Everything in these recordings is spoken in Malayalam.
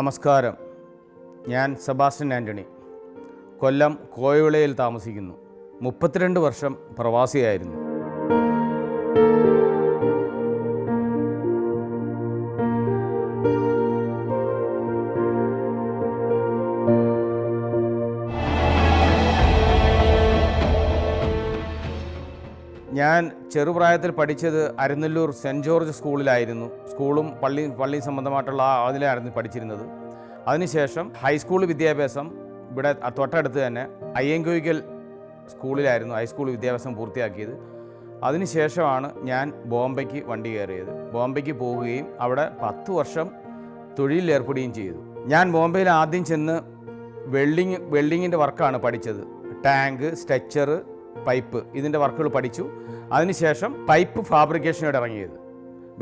നമസ്കാരം. ഞാൻ സെബാസ്റ്റ്യൻ ആൻ്റണി, കൊല്ലം കോയവിളയിൽ താമസിക്കുന്നു. 32 വർഷം പ്രവാസിയായിരുന്നു. ഞാൻ ചെറുപ്രായത്തിൽ പഠിച്ചത് അരനല്ലൂർ സെൻറ്റ് ജോർജ് സ്കൂളിലായിരുന്നു. സ്കൂളും പള്ളി സംബന്ധമായിട്ടുള്ള അതിലായിരുന്നു പഠിച്ചിരുന്നത്. അതിനുശേഷം ഹൈസ്കൂൾ വിദ്യാഭ്യാസം ഇവിടെ തൊട്ടടുത്ത് തന്നെ അയ്യങ്കൊയ്ക്കൽ സ്കൂളിലായിരുന്നു ഹൈസ്കൂൾ വിദ്യാഭ്യാസം പൂർത്തിയാക്കിയത്. അതിനുശേഷമാണ് ഞാൻ ബോംബെക്ക് വണ്ടി കയറിയത്. ബോംബെക്ക് പോവുകയും അവിടെ 10 വർഷം തൊഴിലിലേർപ്പെടുകയും ചെയ്തു. ഞാൻ ബോംബെയിൽ ആദ്യം ചെന്ന് വെൽഡിങ്ങിൻ്റെ വർക്കാണ് പഠിച്ചത്. ടാങ്ക്, സ്ട്രെച്ചർ, പൈപ്പ്, ഇതിൻ്റെ വർക്കുകൾ പഠിച്ചു. അതിനുശേഷം പൈപ്പ് ഫാബ്രിക്കേഷനോട് ഇറങ്ങിയത്.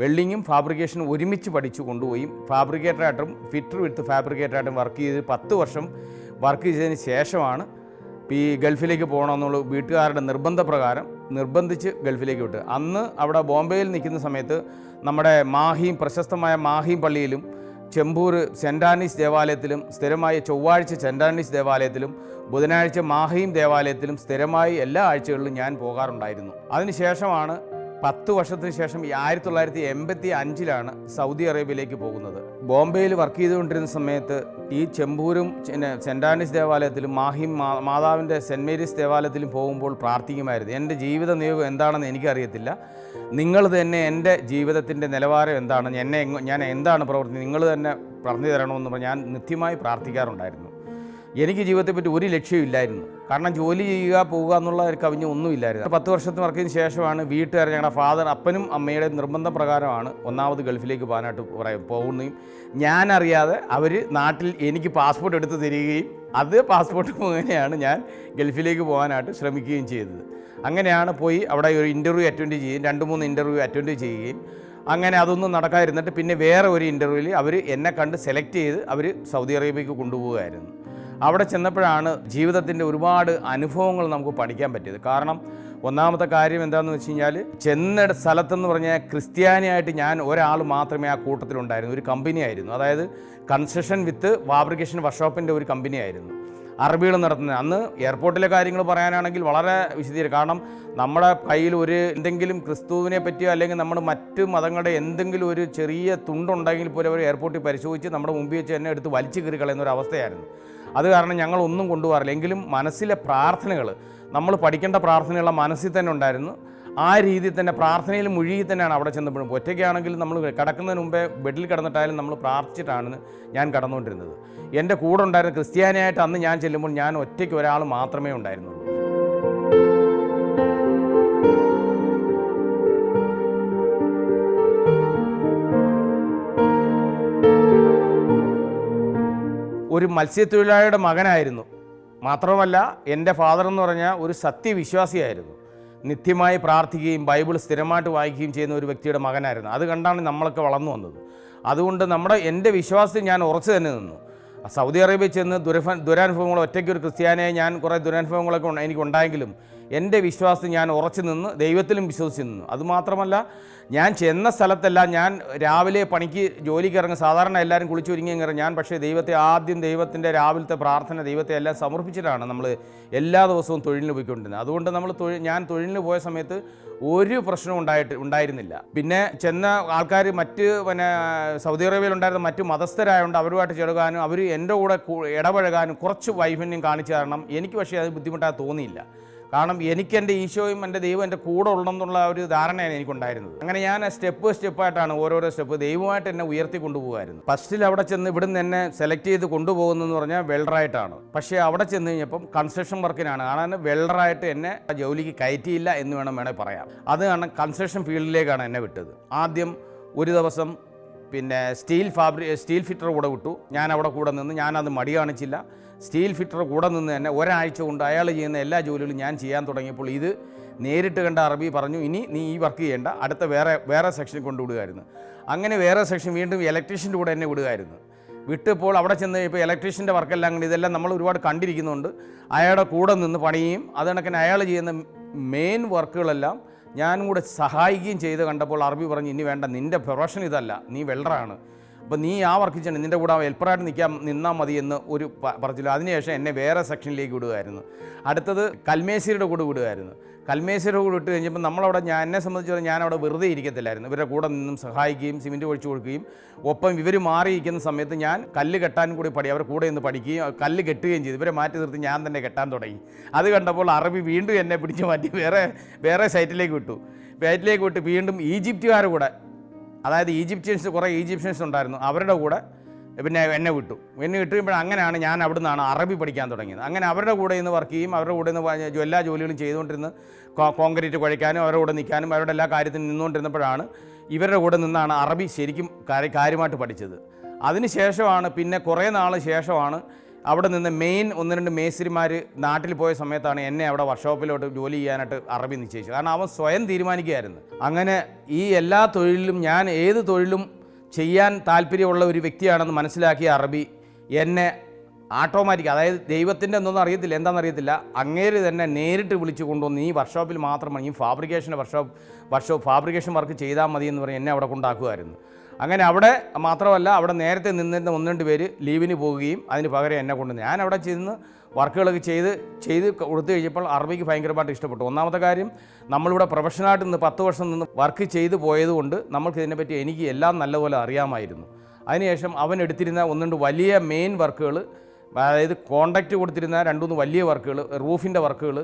വെൽഡിങ്ങും ഫാബ്രിക്കേഷനും ഒരുമിച്ച് പഠിച്ചു കൊണ്ടുപോയി ഫാബ്രിക്കേറ്ററായിട്ടും ഫിറ്റർ വിത്ത് ഫാബ്രിക്കേറ്ററായിട്ടും വർക്ക് ചെയ്ത് 10 വർഷം വർക്ക് ചെയ്തതിന് ശേഷമാണ് ഈ ഗൾഫിലേക്ക് പോകണമെന്നുള്ള വീട്ടുകാരുടെ നിർബന്ധപ്രകാരം നിർബന്ധിച്ച് ഗൾഫിലേക്ക് വിട്ട്. അന്ന് അവിടെ ബോംബെയിൽ നിൽക്കുന്ന സമയത്ത് നമ്മുടെ പ്രശസ്തമായ മാഹിം പള്ളിയിലും ചെമ്പൂർ സെൻറ്റ് ആനീസ് ദേവാലയത്തിലും സ്ഥിരമായി ചൊവ്വാഴ്ച സെൻറ്റ് ആനീസ് ദേവാലയത്തിലും ബുധനാഴ്ച മാഹിം ദേവാലയത്തിലും സ്ഥിരമായി എല്ലാ ആഴ്ചകളിലും ഞാൻ പോകാറുണ്ടായിരുന്നു. അതിനുശേഷമാണ് 10 വർഷത്തിന് ശേഷം 1985 സൗദി അറേബ്യയിലേക്ക് പോകുന്നത്. ബോംബെയിൽ വർക്ക് ചെയ്തുകൊണ്ടിരുന്ന സമയത്ത് ഈ ചെമ്പൂരും സെൻറ്റ് ആനീസ് ദേവാലയത്തിലും മാഹിം മാതാവിൻ്റെ സെൻറ്റ് മേരീസ് ദേവാലയത്തിലും പോകുമ്പോൾ പ്രാർത്ഥിക്കുമായിരുന്നു. എൻ്റെ ജീവിത നിയോഗം എന്താണെന്ന് എനിക്കറിയത്തില്ല, നിങ്ങൾ തന്നെ എൻ്റെ ജീവിതത്തിൻ്റെ നിലവാരം എന്താണ്, ഞാൻ എന്താണ് പ്രവർത്തിക്കുന്നത്, നിങ്ങൾ തന്നെ പറഞ്ഞു തരണമെന്ന് പറഞ്ഞ് ഞാൻ നിത്യമായി പ്രാർത്ഥിക്കാറുണ്ടായിരുന്നു. എനിക്ക് ജീവിതത്തെപ്പറ്റി ഒരു ലക്ഷ്യമില്ലായിരുന്നു. കാരണം ജോലി ചെയ്യുക, പോവുക എന്നുള്ള കവിഞ്ഞ ഒന്നുമില്ലായിരുന്നു. 10 വർഷത്തിന് വർക്കിന് ശേഷമാണ് വീട്ടുകാർ, ഞങ്ങളുടെ അപ്പനും അമ്മയുടെ നിർബന്ധപ്രകാരമാണ് ഒന്നാമത് ഗൾഫിലേക്ക് പോകാനായിട്ട് പോകുന്നതും ഞാനറിയാതെ അവർ നാട്ടിൽ എനിക്ക് പാസ്പോർട്ട് എടുത്ത് തരികയും അത് പാസ്പോർട്ട് മുഖേനയാണ് ഞാൻ ഗൾഫിലേക്ക് പോകാനായിട്ട് ശ്രമിക്കുകയും ചെയ്തത്. അങ്ങനെയാണ് പോയി അവിടെ ഒരു ഇൻ്റർവ്യൂ അറ്റൻഡ് ചെയ്യുകയും 2-3 ഇൻ്റർവ്യൂ അറ്റൻഡ് ചെയ്യുകയും അങ്ങനെ അതൊന്നും നടക്കാതിരുന്നിട്ട് പിന്നെ വേറെ ഒരു ഇൻ്റർവ്യൂവിൽ അവർ എന്നെ കണ്ട് സെലക്ട് ചെയ്ത് അവർ സൗദി അറേബ്യയ്ക്ക് കൊണ്ടുപോവുകയായിരുന്നു. അവിടെ ചെന്നപ്പോഴാണ് ജീവിതത്തിൻ്റെ ഒരുപാട് അനുഭവങ്ങൾ നമുക്ക് പഠിക്കാൻ പറ്റിയത്. കാരണം ഒന്നാമത്തെ കാര്യം എന്താണെന്ന് വെച്ച് കഴിഞ്ഞാൽ, ചെന്ന സ്ഥലത്തെന്ന് പറഞ്ഞാൽ ക്രിസ്ത്യാനിയായിട്ട് ഞാൻ ഒരാൾ മാത്രമേ ആ കൂട്ടത്തിലുണ്ടായിരുന്നു. ഒരു കമ്പനിയായിരുന്നു, അതായത് കൺസ്ട്രക്ഷൻ വിത്ത് ഫാബ്രിക്കേഷൻ വർക്ക്ഷോപ്പിൻ്റെ ഒരു കമ്പനിയായിരുന്നു അറബികൾ നടത്തുന്നത്. അന്ന് എയർപോർട്ടിലെ കാര്യങ്ങൾ പറയാനാണെങ്കിൽ വളരെ വിശദീകരിക്കും. കാരണം നമ്മുടെ കയ്യിൽ എന്തെങ്കിലും ക്രിസ്തുവിനെ പറ്റിയോ അല്ലെങ്കിൽ നമ്മൾ മറ്റ് മതങ്ങളുടെ എന്തെങ്കിലും ഒരു ചെറിയ തുണ്ടുണ്ടെങ്കിൽ പോലും അവർ എയർപോർട്ടിൽ പരിശോധിച്ച് നമ്മുടെ മുമ്പിൽ വെച്ച് തന്നെ എടുത്ത് വലിച്ചു കയറി കളയുന്ന ഒരു അവസ്ഥയായിരുന്നു. അത് കാരണം ഞങ്ങളൊന്നും കൊണ്ടുപോകാറില്ല. എങ്കിലും മനസ്സിലെ പ്രാർത്ഥനകൾ, നമ്മൾ പഠിക്കേണ്ട പ്രാർത്ഥനയുള്ള മനസ്സിൽ തന്നെ ഉണ്ടായിരുന്നു. ആ രീതിയിൽ തന്നെ പ്രാർത്ഥനയിൽ മുഴുകി തന്നെയാണ് അവിടെ ചെന്നപ്പോഴും. ഒറ്റയ്ക്കാണെങ്കിലും നമ്മൾ കിടക്കുന്നതിന് മുമ്പേ ബെഡിൽ കിടന്നിട്ടായാലും നമ്മൾ പ്രാർത്ഥിച്ചിട്ടാണ് ഞാൻ കടന്നുകൊണ്ടിരുന്നത്. എൻ്റെ കൂടെ ഉണ്ടായിരുന്ന ക്രിസ്ത്യാനിയായിട്ട് അന്ന് ഞാൻ ചെല്ലുമ്പോൾ ഞാൻ ഒറ്റയ്ക്ക് ഒരാൾ മാത്രമേ ഉണ്ടായിരുന്നുള്ളൂ. ഒരു മത്സ്യത്തൊഴിലാളിയുടെ മകനായിരുന്നു. മാത്രമല്ല എൻ്റെ ഫാദർ എന്ന് പറഞ്ഞാൽ ഒരു സത്യവിശ്വാസിയായിരുന്നു. നിത്യമായി പ്രാർത്ഥിക്കുകയും ബൈബിൾ സ്ഥിരമായിട്ട് വായിക്കുകയും ചെയ്യുന്ന ഒരു വ്യക്തിയുടെ മകനായിരുന്നു. അത് കണ്ടാണ് നമ്മളൊക്കെ വളർന്നു വന്നത്. അതുകൊണ്ട് എൻ്റെ വിശ്വാസത്തിൽ ഞാൻ ഉറച്ചു തന്നെ നിന്നു. സൗദി അറേബ്യയിൽ ചെന്ന് ദുരനുഭവങ്ങൾ, ഒറ്റയ്ക്ക് ഒരു ക്രിസ്ത്യാനിയായി ഞാൻ കുറേ ദുരനുഭവങ്ങളൊക്കെ എനിക്കുണ്ടായെങ്കിലും എൻ്റെ വിശ്വാസത്തിൽ ഞാൻ ഉറച്ചു നിന്ന് ദൈവത്തിലും വിശ്വസിച്ച് നിന്നു. അതുമാത്രമല്ല, ഞാൻ ചെന്ന സ്ഥലത്തെല്ലാം ഞാൻ രാവിലെ പണിക്ക് ജോലിക്ക് ഇറങ്ങും. സാധാരണ എല്ലാവരും കുളിച്ചൊരുങ്ങി ഇറങ്ങും. ഞാൻ പക്ഷേ ദൈവത്തിൻ്റെ രാവിലത്തെ പ്രാർത്ഥന ദൈവത്തെ എല്ലാം സമർപ്പിച്ചിട്ടാണ് നമ്മൾ എല്ലാ ദിവസവും തൊഴിലിന് പോയിക്കൊണ്ടിരുന്നത്. അതുകൊണ്ട് ഞാൻ തൊഴിലിന് പോയ സമയത്ത് ഒരു പ്രശ്നവും ഉണ്ടായിരുന്നില്ല. പിന്നെ ചെന്ന ആൾക്കാർ സൗദി അറേബ്യയിൽ ഉണ്ടായിരുന്ന മറ്റ് മതസ്ഥരായതുകൊണ്ട് അവരുമായിട്ട് ചെറുകാനും അവർ എൻ്റെ കൂടെ ഇടപഴകാനും കുറച്ച് വൈഫല്യം കാണിച്ചു തരണം. എനിക്ക് പക്ഷേ അത് ബുദ്ധിമുട്ടായി തോന്നിയില്ല. കാരണം എനിക്ക് എൻ്റെ ഈശോയും എൻ്റെ ദൈവം എൻ്റെ കൂടെ ഉള്ളതെന്നുള്ള ഒരു ധാരണയാണ് എനിക്കുണ്ടായിരുന്നത്. അങ്ങനെ ഞാൻ സ്റ്റെപ്പായിട്ടാണ് ഓരോരോ സ്റ്റെപ്പ് ദൈവമായിട്ട് എന്നെ ഉയർത്തി കൊണ്ടുപോകുമായിരുന്നു. ഫസ്റ്റിൽ അവിടെ ചെന്ന് ഇവിടുന്ന് എന്നെ സെലക്ട് ചെയ്ത് കൊണ്ടുപോകുന്നതെന്ന് പറഞ്ഞാൽ വെൽഡറായിട്ടാണ്. പക്ഷേ അവിടെ ചെന്ന് കഴിഞ്ഞപ്പം കൺസ്ട്രക്ഷൻ വർക്കിനാണ്. കാരണം വെൽഡറായിട്ട് എന്നെ ജോലിക്ക് കയറ്റിയില്ല എന്ന് വേണമെങ്കിൽ പറയാം. അത് കാരണം കൺസ്ട്രക്ഷൻ ഫീൽഡിലേക്കാണ് എന്നെ വിട്ടത്. ആദ്യം ഒരു ദിവസം സ്റ്റീൽ ഫിറ്റർ കൂടെ വിട്ടു. ഞാൻ അവിടെ കൂടെ നിന്ന് ഞാനത് മടി കാണിച്ചില്ല. സ്റ്റീൽ ഫിറ്റർ കൂടെ നിന്ന് തന്നെ ഒരാഴ്ച കൊണ്ട് അയാൾ ചെയ്യുന്ന എല്ലാ ജോലികളും ഞാൻ ചെയ്യാൻ തുടങ്ങിയപ്പോൾ ഇത് നേരിട്ട് കണ്ട അറബി പറഞ്ഞു, ഇനി നീ ഈ വർക്ക് ചെയ്യേണ്ട, അടുത്ത വേറെ സെക്ഷൻ കൊണ്ടുവിടുകയായിരുന്നു. അങ്ങനെ വേറെ സെക്ഷൻ വീണ്ടും ഇലക്ട്രീഷ്യൻ്റെ കൂടെ എന്നെ വിടുകയായിരുന്നു. വിട്ടപ്പോൾ അവിടെ ചെന്ന് ഇപ്പോൾ ഇലക്ട്രീഷ്യൻ്റെ വർക്കെല്ലാം കണ്ട് ഇതെല്ലാം നമ്മൾ ഒരുപാട് കണ്ടിരിക്കുന്നുണ്ട്. അയാളുടെ കൂടെ നിന്ന് പണിയുകയും അത് കണക്കിന് അയാൾ ചെയ്യുന്ന മെയിൻ വർക്കുകളെല്ലാം ഞാനും കൂടെ സഹായിക്കുകയും ചെയ്ത് കണ്ടപ്പോൾ അറബി പറഞ്ഞു, ഇനി വേണ്ട, നിൻ്റെ പ്രൊഫഷൻ ഇതല്ല, നീ വെൽഡറാണ്, അപ്പോൾ നീ ആ വർക്ക് ചെയ്യണം, നിൻ്റെ കൂടെ ഹെൽപ്പറായിട്ട് നിന്നാൽ മതി എന്ന് ഒരു പറഞ്ഞില്ല. അതിനുശേഷം എന്നെ വേറെ സെക്ഷനിലേക്ക് വിടുമായിരുന്നു. അടുത്തത് കൽമേശ്വരിയുടെ കൂടെ വിടുമായിരുന്നു. കൽമേശ്വരിയുടെ കൂടെ വിട്ട് കഴിഞ്ഞപ്പോൾ എന്നെ സംബന്ധിച്ചിടത്തോളം ഞാൻ അവിടെ വെറുതെ ഇരിക്കത്തില്ലായിരുന്നു. ഇവരുടെ കൂടെ നിന്നും സഹായിക്കുകയും സിമെൻറ്റ് ഒഴിച്ചു കൊടുക്കുകയും ഒപ്പം ഇവർ മാറിയിരിക്കുന്ന സമയത്ത് ഞാൻ കല്ല് കെട്ടാനും കൂടി അവരുടെ കൂടെ നിന്ന് പഠിക്കുകയും കല്ല് കെട്ടുകയും ചെയ്തു. ഇവരെ മാറ്റി നിർത്തി ഞാൻ തന്നെ കെട്ടാൻ തുടങ്ങി. അത് കണ്ടപ്പോൾ അറബി വീണ്ടും എന്നെ പിടിച്ച് മാറ്റി വേറെ സൈറ്റിലേക്ക് വിട്ടു. വീണ്ടും ഈജിപ്തുകാരുടെ കൂടെ, അതായത് കുറേ ഈജിപ്ഷ്യൻസ് ഉണ്ടായിരുന്നു, അവരുടെ കൂടെ പിന്നെ എന്നെ വിട്ടു കഴിയുമ്പോൾ അങ്ങനെയാണ് ഞാൻ അവിടെ നിന്നാണ് അറബി പഠിക്കാൻ തുടങ്ങിയത്. അങ്ങനെ അവരുടെ കൂടെ നിന്ന് വർക്ക് ചെയ്യും, അവരുടെ കൂടെ നിന്ന് എല്ലാ ജോലികളും ചെയ്തുകൊണ്ടിരുന്ന് കോൺക്രീറ്റ് കുഴയ്ക്കാനും അവരുടെ കൂടെ നിൽക്കാനും അവരുടെ എല്ലാ കാര്യത്തിനും നിന്നുകൊണ്ടിരുന്നപ്പോഴാണ് ഇവരുടെ കൂടെ നിന്നാണ് അറബി ശരിക്കും കാര്യമായിട്ട് പഠിച്ചത്. അതിനുശേഷമാണ് പിന്നെ കുറേ നാൾ ശേഷമാണ് അവിടെ നിന്ന് മെയിൻ 1-2 മേസ്തിരിമാർ നാട്ടിൽ പോയ സമയത്താണ് എന്നെ അവിടെ വർക്ക്ഷോപ്പിലോട്ട് ജോലി ചെയ്യാനായിട്ട് അറബി നിശ്ചയിച്ചത്. കാരണം അവൻ സ്വയം തീരുമാനിക്കുകയായിരുന്നു. അങ്ങനെ ഈ എല്ലാ തൊഴിലിലും ഞാൻ ഏത് തൊഴിലും ചെയ്യാൻ താല്പര്യമുള്ള ഒരു വ്യക്തിയാണെന്ന് മനസ്സിലാക്കിയ അറബി എന്നെ ഓട്ടോമാറ്റിക്, അതായത് ദൈവത്തിൻ്റെ എന്തൊന്നും അറിയത്തില്ല, എന്താണെന്നറിയത്തില്ല, അങ്ങേര് തന്നെ നേരിട്ട് വിളിച്ചു കൊണ്ടുവന്ന് ഈ വർക്ക്ഷോപ്പിൽ മാത്രമാണ് ഈ ഫാബ്രിക്കേഷൻ വർക്ക് ചെയ്താൽ മതി എന്ന് പറഞ്ഞ് എന്നെ അവിടെ കൊണ്ടാക്കുമായിരുന്നു. അങ്ങനെ അവിടെ മാത്രമല്ല, അവിടെ നേരത്തെ നിന്നിരുന്ന 1-2 പേര് ലീവിന് പോവുകയും അതിന് പകരം എന്നെ കൊണ്ടുവന്നു. ഞാൻ അവിടെ ചെന്ന് വർക്കുകളൊക്കെ ചെയ്ത് കൊടുത്തു കഴിഞ്ഞപ്പോൾ അറബിക്ക് ഭയങ്കരമായിട്ട് ഇഷ്ടപ്പെട്ടു. ഒന്നാമത്തെ കാര്യം, നമ്മളിവിടെ പ്രൊഫഷണലായിട്ട് നിന്ന് 10 വർഷം നിന്ന് വർക്ക് ചെയ്ത് പോയതുകൊണ്ട് നമുക്കിതിനെപ്പറ്റി എനിക്ക് എല്ലാം നല്ലപോലെ അറിയാമായിരുന്നു. അതിനുശേഷം അവൻ എടുത്തിരുന്ന 1-2 വലിയ മെയിൻ വർക്കുകൾ, അതായത് കോൺട്രാക്റ്റ് കൊടുത്തിരുന്ന 2-3 വലിയ വർക്കുകൾ, റൂഫിൻ്റെ വർക്കുകൾ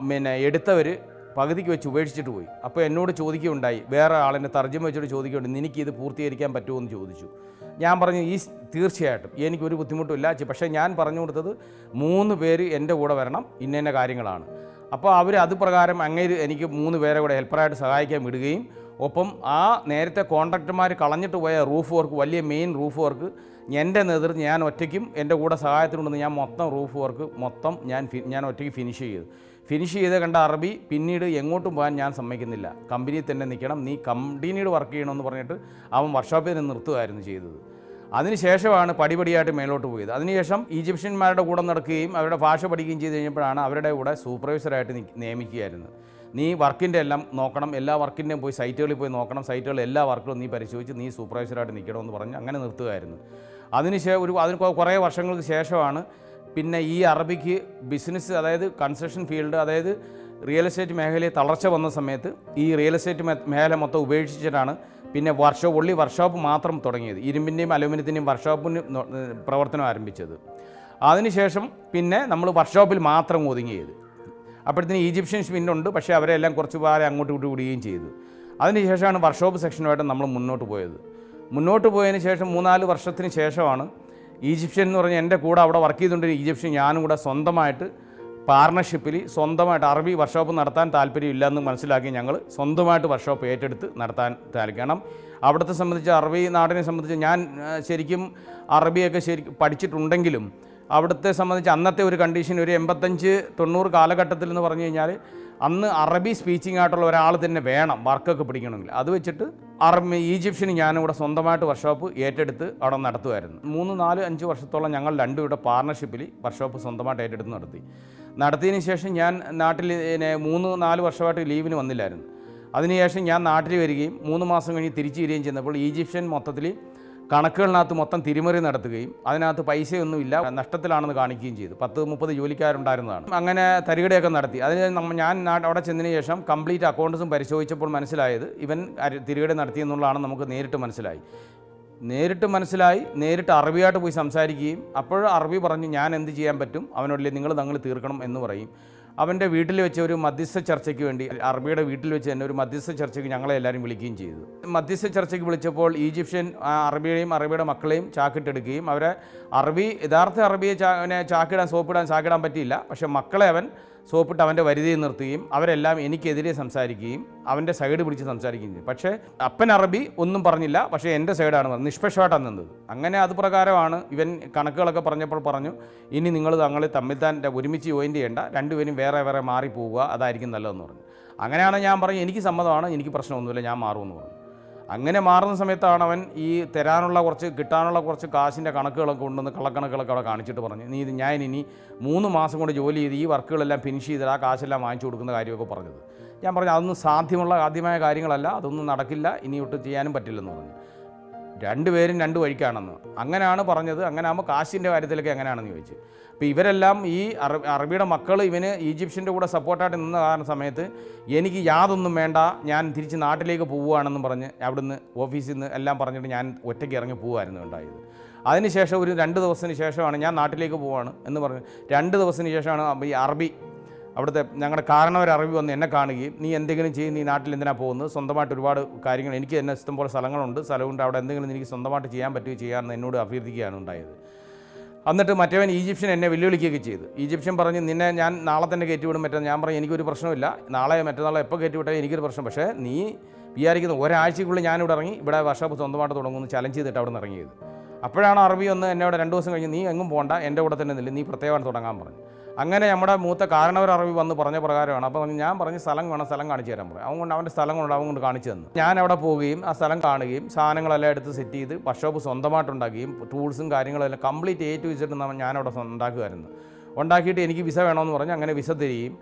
പിന്നെ എടുത്തവർ പകുതിക്ക് വെച്ച് ഉപേക്ഷിച്ചിട്ട് പോയി. അപ്പോൾ എന്നോട് ചോദിക്കുകയുണ്ടായി, വേറെ ആളിനെ തർജ്ജമ വെച്ചിട്ട് ചോദിക്കുകയുണ്ട്, നിനക്കിത് പൂർത്തീകരിക്കാൻ പറ്റുമോ എന്ന് ചോദിച്ചു. ഞാൻ പറഞ്ഞു തീർച്ചയായിട്ടും എനിക്കൊരു ബുദ്ധിമുട്ടില്ല, പക്ഷേ ഞാൻ പറഞ്ഞു കൊടുത്തത് 3 പേര് എൻ്റെ കൂടെ വരണം, ഇന്ന കാര്യങ്ങളാണ്. അപ്പോൾ അവർ അത് പ്രകാരം അങ്ങേര് എനിക്ക് 3 പേരെ കൂടെ ഹെൽപ്പറായിട്ട് സഹായിക്കാൻ വിടുകയും ഒപ്പം ആ നേരത്തെ കോൺട്രാക്ടർമാർ കളഞ്ഞിട്ട് പോയ റൂഫ് വർക്ക്, വലിയ മെയിൻ റൂഫ് വർക്ക് എൻ്റെ നേതൃത്വം ഞാൻ ഒറ്റയ്ക്കും എൻ്റെ കൂടെ സഹായത്തിനുണ്ടെന്ന് ഞാൻ റൂഫ് വർക്ക് ഞാൻ ഒറ്റയ്ക്ക് ഫിനിഷ് ചെയ്ത് കണ്ട അറബി പിന്നീട് എങ്ങോട്ടും പോകാൻ ഞാൻ സമ്മതിക്കുന്നില്ല, കമ്പനിയിൽ തന്നെ നിൽക്കണം, നീ കമ്പനിയുടെ വർക്ക് ചെയ്യണമെന്ന് പറഞ്ഞിട്ട് അവൻ വർക്ക്ഷോപ്പിൽ നിന്ന് നിർത്തുകയായിരുന്നു ചെയ്തത്. അതിനുശേഷമാണ് പടിപടിയായിട്ട് മേലോട്ട് പോയത്. അതിനുശേഷം ഈജിപ്ഷ്യന്മാരുടെ കൂടെ നടക്കുകയും അവരുടെ ഭാഷ പഠിക്കുകയും ചെയ്ത് കഴിഞ്ഞപ്പോഴാണ് അവരുടെ കൂടെ സൂപ്പർവൈസറായിട്ട് നിയമിക്കുകയായിരുന്നു. നീ വർക്കിൻ്റെ എല്ലാം നോക്കണം, എല്ലാ വർക്കിൻ്റെയും പോയി സൈറ്റുകളിൽ പോയി നോക്കണം, സൈറ്റുകളിൽ എല്ലാ വർക്കുകളും നീ പരിശോധിച്ച് നീ സൂപ്പർവൈസറായിട്ട് നിൽക്കണമെന്ന് പറഞ്ഞ് അങ്ങനെ നിർത്തുകയായിരുന്നു. അതിന് കുറേ വർഷങ്ങൾക്ക് ശേഷമാണ് പിന്നെ ഈ അറബിക്ക് ബിസിനസ്, അതായത് കൺസ്ട്രക്ഷൻ ഫീൽഡ്, അതായത് റിയൽ എസ്റ്റേറ്റ് മേഖലയിൽ തളർച്ച വന്ന സമയത്ത് ഈ റിയൽ എസ്റ്റേറ്റ് മേഖല മൊത്തം ഉപേക്ഷിച്ചിട്ടാണ് പിന്നെ വർക്ക്ഷോപ്പ് മാത്രം തുടങ്ങിയത്. ഇരുമ്പിൻ്റെയും അലുമിനിയത്തിൻ്റെയും വർക്ക്ഷോപ്പിന് പ്രവർത്തനം ആരംഭിച്ചത്. അതിനുശേഷം പിന്നെ നമ്മൾ വർക്ക്ഷോപ്പിൽ മാത്രം ഒതുങ്ങിയത്. അപ്പോഴത്തേന് ഈജിപ്ഷ്യൻസ് പിന്നുണ്ട്, പക്ഷേ അവരെല്ലാം കുറച്ച് പേരെ അങ്ങോട്ട് വിടുകയും ചെയ്തു. അതിനുശേഷമാണ് വർക്ക്ഷോപ്പ് സെക്ഷനുമായിട്ട് നമ്മൾ മുന്നോട്ട് പോയതിന് ശേഷം 3-4 വർഷത്തിന് ശേഷമാണ് ഈജിപ്ഷ്യൻ എന്ന് പറഞ്ഞാൽ എൻ്റെ കൂടെ അവിടെ വർക്ക് ചെയ്തുകൊണ്ടിരിക്കുന്ന ഈജിപ്ഷ്യൻ ഞാനും കൂടെ സ്വന്തമായിട്ട് പാർട്ണർഷിപ്പിൽ സ്വന്തമായിട്ട് അറബി വർക്ക്ഷോപ്പ് നടത്താൻ താല്പര്യമില്ലെന്ന് മനസ്സിലാക്കി ഞങ്ങൾ സ്വന്തമായിട്ട് വർക്ക്ഷോപ്പ് ഏറ്റെടുത്ത് നടത്താൻ താല്പര്യം. അവിടുത്തെ സംബന്ധിച്ച് അറബി നാടിനെ സംബന്ധിച്ച് ഞാൻ ശരിക്കും അറബിയൊക്കെ പഠിച്ചിട്ടുണ്ടെങ്കിലും അവിടുത്തെ സംബന്ധിച്ച് അന്നത്തെ ഒരു കണ്ടീഷൻ, ഒരു 85-90 കാലഘട്ടത്തിൽ എന്ന് പറഞ്ഞു കഴിഞ്ഞാൽ അന്ന് അറബി സ്പീച്ചിങ് ആയിട്ടുള്ള ഒരാൾ തന്നെ വേണം വർക്കൊക്കെ പിടിക്കണമെങ്കിൽ. അത് വെച്ചിട്ട് ഈജിപ്ഷ്യന് ഞാനും കൂടെ സ്വന്തമായിട്ട് വർക്ക്ഷോപ്പ് ഏറ്റെടുത്ത് അവിടെ നടത്തുമായിരുന്നു. 3-4-5 വർഷത്തോളം ഞങ്ങൾ രണ്ടുപേരുടെ പാർട്ണർഷിപ്പിൽ വർക്ക്ഷോപ്പ് സ്വന്തമായിട്ട് ഏറ്റെടുത്ത് നടത്തിയതിന് ശേഷം ഞാൻ നാട്ടിൽ 3-4 വർഷമായിട്ട് ലീവിന് വന്നില്ലായിരുന്നു. അതിനുശേഷം ഞാൻ നാട്ടിൽ വരികയും 3 മാസം കഴിഞ്ഞ് തിരിച്ചു വരികയും ചെയ്യുന്നപ്പോൾ ഈജിപ്ഷ്യൻ മൊത്തത്തിൽ കണക്കുകളിനകത്ത് മൊത്തം തിരിമറി നടത്തുകയും അതിനകത്ത് പൈസയൊന്നുമില്ല, നഷ്ടത്തിലാണെന്ന് കാണിക്കുകയും ചെയ്തു. 10-30 ജോലിക്കാരുണ്ടായിരുന്നതാണ്. അങ്ങനെ തരികടയൊക്കെ നടത്തി. അതിന് ഞാൻ അവിടെ ചെന്നതിന് ശേഷം കംപ്ലീറ്റ് അക്കൗണ്ട്സും പരിശോധിച്ചപ്പോൾ മനസ്സിലായത് ഇവൻ തിരികട നടത്തിയെന്നുള്ളതാണ് നമുക്ക് നേരിട്ട് മനസ്സിലായി. നേരിട്ട് അറബിയായിട്ട് പോയി സംസാരിക്കുകയും അപ്പോൾ അറബി പറഞ്ഞു ഞാൻ എന്ത് ചെയ്യാൻ പറ്റും, അവനോട് നിങ്ങൾ തീർക്കണം എന്ന് പറയും. അവൻ്റെ വീട്ടിൽ വെച്ച് ഒരു മധ്യസ്ഥ ചർച്ചയ്ക്ക് വേണ്ടി, അറബിയുടെ വീട്ടിൽ വെച്ച് തന്നെ ഒരു മധ്യസ്ഥ ചർച്ചയ്ക്ക് ഞങ്ങളെ എല്ലാവരും വിളിക്കുകയും ചെയ്തു. മധ്യസ്ഥ ചർച്ചയ്ക്ക് വിളിച്ചപ്പോൾ ഈജിപ്ഷ്യൻ അറബിയുടെ മക്കളെയും ചാക്കിട്ടെടുക്കുകയും അവരെ യഥാർത്ഥ അറബിയെ ചാക്കിടാൻ പറ്റിയില്ല, പക്ഷേ മക്കളെ അവൻ സോപ്പിട്ട് അവൻ്റെ വരുതിയിൽ നിർത്തുകയും അവരെല്ലാം എനിക്കെതിരെ സംസാരിക്കുകയും അവൻ്റെ സൈഡ് പിടിച്ച് സംസാരിക്കുകയും ചെയ്തു. പക്ഷേ അപ്പൻ അറബി ഒന്നും പറഞ്ഞില്ല, പക്ഷേ എൻ്റെ സൈഡാണ് പറഞ്ഞത്, നിഷ്പക്ഷമായിട്ടാണ് നിന്നത്. അങ്ങനെ അത് പ്രകാരമാണ് ഇവൻ കണക്കുകളൊക്കെ പറഞ്ഞപ്പോൾ പറഞ്ഞു, ഇനി നിങ്ങൾ തമ്മിൽ ഒരുമിച്ച് ജോയിൻ ചെയ്യേണ്ട, രണ്ടുപേരും വേറെ മാറിപ്പോവുക, അതായിരിക്കും നല്ലതെന്ന് പറഞ്ഞു. അങ്ങനെയാണ് ഞാൻ പറഞ്ഞു എനിക്ക് സമ്മതമാണ്, എനിക്ക് പ്രശ്നമൊന്നുമില്ല, ഞാൻ മാറുമെന്ന് പറഞ്ഞു. അങ്ങനെ മാറുന്ന സമയത്താണ് അവൻ ഈ കിട്ടാനുള്ള കുറച്ച് കാശിൻ്റെ കണക്കുകളൊക്കെ കൊണ്ടുവന്ന് കള്ളക്കണക്കുകളൊക്കെ അവിടെ കാണിച്ചിട്ട് പറഞ്ഞു, ഞാൻ ഇനി 3 മാസം കൊണ്ട് ജോലി ചെയ്ത് ഈ വർക്കുകളെല്ലാം ഫിനിഷ് ചെയ്ത് ആ കാശെല്ലാം വാങ്ങിച്ചു കൊടുക്കുന്ന കാര്യമൊക്കെ പറഞ്ഞത്. ഞാൻ പറഞ്ഞു അതൊന്നും ആദ്യമായ കാര്യങ്ങളല്ല, അതൊന്നും നടക്കില്ല, ഇനി ഒട്ട് ചെയ്യാനും പറ്റില്ലെന്ന് പറഞ്ഞു. രണ്ടുപേരും രണ്ട് വഴിക്കാണെന്ന്. അങ്ങനെയാണ് പറഞ്ഞത്. അങ്ങനെ ആകുമ്പോൾ കാശിൻ്റെ കാര്യത്തിലൊക്കെ എങ്ങനെയാണെന്ന് ചോദിച്ചു. അപ്പോൾ ഇവരെല്ലാം ഈ അറബിയുടെ മക്കൾ ഇവന് ഈജിപ്ഷ്യൻ്റെ കൂടെ സപ്പോർട്ടായിട്ട് നിന്ന സമയത്ത് എനിക്ക് യാതൊന്നും വേണ്ട, ഞാൻ തിരിച്ച് നാട്ടിലേക്ക് പോവുകയാണെന്നും പറഞ്ഞ് അവിടുന്ന് ഓഫീസിൽ നിന്ന് എല്ലാം പറഞ്ഞിട്ട് ഞാൻ ഒറ്റയ്ക്ക് ഇറങ്ങി പോവുമായിരുന്നു ഉണ്ടായത്. അതിനുശേഷം ഒരു 2 ദിവസത്തിന് ശേഷമാണ് ഞാൻ നാട്ടിലേക്ക് പോവുകയാണ് എന്ന് പറഞ്ഞ് 2 ദിവസത്തിന് ശേഷമാണ് ഈ അറബി അവിടുത്തെ ഞങ്ങളുടെ കാരണവർ അറബി വന്ന് എന്നെ കാണുകയും നീ എന്തെങ്കിലും ചെയ്യും, നീ നാട്ടിൽ എന്തിനാണ് പോകുന്നത്, സ്വന്തമായിട്ട് ഒരുപാട് കാര്യങ്ങൾ എനിക്ക് തന്നെ ഇഷ്ടംപോലെ സ്ഥലമുണ്ട്, അവിടെ എന്തെങ്കിലും എനിക്ക് സ്വന്തമായിട്ട് ചെയ്യാൻ പറ്റുകയോ ചെയ്യാമെന്ന് എന്നോട് അഭ്യർത്ഥിക്കുകയാണ് ഉണ്ടായത്. എന്നിട്ട് മറ്റവൻ ഈജിപ്ഷ്യൻ എന്നെ വെല്ലുവിളിക്കുകയൊക്കെ ചെയ്തു. ഈജിപ്ഷ്യൻ പറഞ്ഞ് നിന്നെ ഞാൻ നാളെ തന്നെ കയറ്റിവിടും. ഞാൻ പറഞ്ഞു എനിക്കൊരു പ്രശ്നമില്ല, മറ്റന്നാളെ എപ്പോൾ കയറ്റിവിട്ടാൽ എനിക്കൊരു പ്രശ്നം, പക്ഷേ നീ വിചാരിക്കുന്ന ഒരാഴ്ചയ്ക്കുള്ളിൽ ഞാനിവിടെ ഇറങ്ങി ഇവിടെ വർക്ക്ഷോപ്പ് സ്വന്തമായിട്ട് തുടങ്ങുമെന്ന് ചലഞ്ച് ചെയ്തിട്ട് അവിടെ നിന്ന് ഇറങ്ങിയത്. അപ്പോഴാണ് അറബി ഒന്ന് എന്നോട് 2 ദിവസം കഴിഞ്ഞ് നീ എങ്ങും പോകണ്ട, എൻ്റെ കൂടെ തന്നെ നില്ല, നീ പ്രത്യേകമായിട്ട് തുടങ്ങാൻ പറഞ്ഞു. അങ്ങനെ നമ്മുടെ മൂത്ത കാരണവർ അറബി വന്ന് പറഞ്ഞ പ്രകാരമാണ്. അപ്പോൾ ഞാൻ പറഞ്ഞ് സ്ഥലം വേണം, സ്ഥലം കാണിച്ചു തരാൻ പറയും. അവൻ കൊണ്ട് അവൻ്റെ സ്ഥലം കൊണ്ട് കാണിച്ചു തന്നു. ഞാൻ അവിടെ പോവുകയും ആ സ്ഥലം കാണുകയും സാധനങ്ങളെല്ലാം എടുത്ത് സെറ്റ് ചെയ്ത് വർക്ക്ഷോപ്പ് സ്വന്തമായിട്ടുണ്ടാക്കുകയും ടൂൾസും കാര്യങ്ങളെല്ലാം കംപ്ലീറ്റ് A to Z ഞാനവിടെ ഉണ്ടാക്കുമായിരുന്നു. ഉണ്ടാക്കിയിട്ട് എനിക്ക് വിസ വേണമെന്ന് പറഞ്ഞ് അങ്ങനെ വിസ തരികയും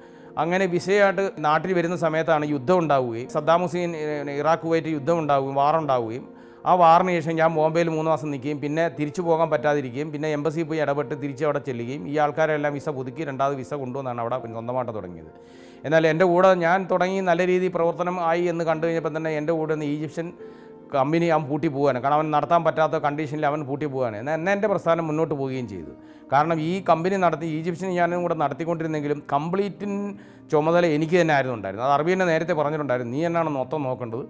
അങ്ങനെ വിസയായിട്ട് നാട്ടിൽ വരുന്ന സമയത്താണ് യുദ്ധം ഉണ്ടാവുകയും സദ്ദാം ഹുസൈൻ ഇറാഖ് കുവൈറ്റ് യുദ്ധം ഉണ്ടാവുകയും വാറുണ്ടാവുകയും ആ വാറിന് ശേഷം ഞാൻ ബോംബെയിൽ 3 മാസം നിൽക്കുകയും പിന്നെ തിരിച്ചു പോകാൻ പറ്റാതിരിക്കുകയും പിന്നെ എംബസിയിൽ പോയി ഇടപെട്ട് തിരിച്ച് അവിടെ ചെല്ലുകയും ഈ ആൾക്കാരെല്ലാം വിസ പുതുക്കി 2ാമത് വിസ കൊണ്ടുവന്നാണ് അവിടെ സ്വന്തമായിട്ട് തുടങ്ങിയത്. എന്നാൽ എൻ്റെ കൂടെ ഞാൻ തുടങ്ങി നല്ല രീതിയിൽ പ്രവർത്തനം ആയി എന്ന് കണ്ടു കഴിഞ്ഞപ്പോൾ തന്നെ എൻ്റെ കൂടെ നിന്ന് ഈജിപ്ഷ്യൻ കമ്പനി അവൻ പൂട്ടി പോകാനാണ്. കാരണം അവൻ നടത്താൻ പറ്റാത്ത കണ്ടീഷനിൽ അവൻ പൂട്ടി പോകാനാണ്. എന്നാൽ എൻ്റെ പ്രസ്ഥാനം മുന്നോട്ട് പോവുകയും ചെയ്തു. കാരണം ഈ കമ്പനി നടത്തി ഈജിപ്ഷ്യൻ ഞാനും കൂടെ നടത്തിക്കൊണ്ടിരുന്നെങ്കിലും കംപ്ലീറ്റിന് ചുമതല എനിക്ക് തന്നെ ആയിരുന്നു ഉണ്ടായിരുന്നു. അത് അറബി തന്നെ നേരത്തെ പറഞ്ഞിട്ടുണ്ടായിരുന്നു, നീ എന്നാണ് മൊത്തം നോക്കേണ്ടത്,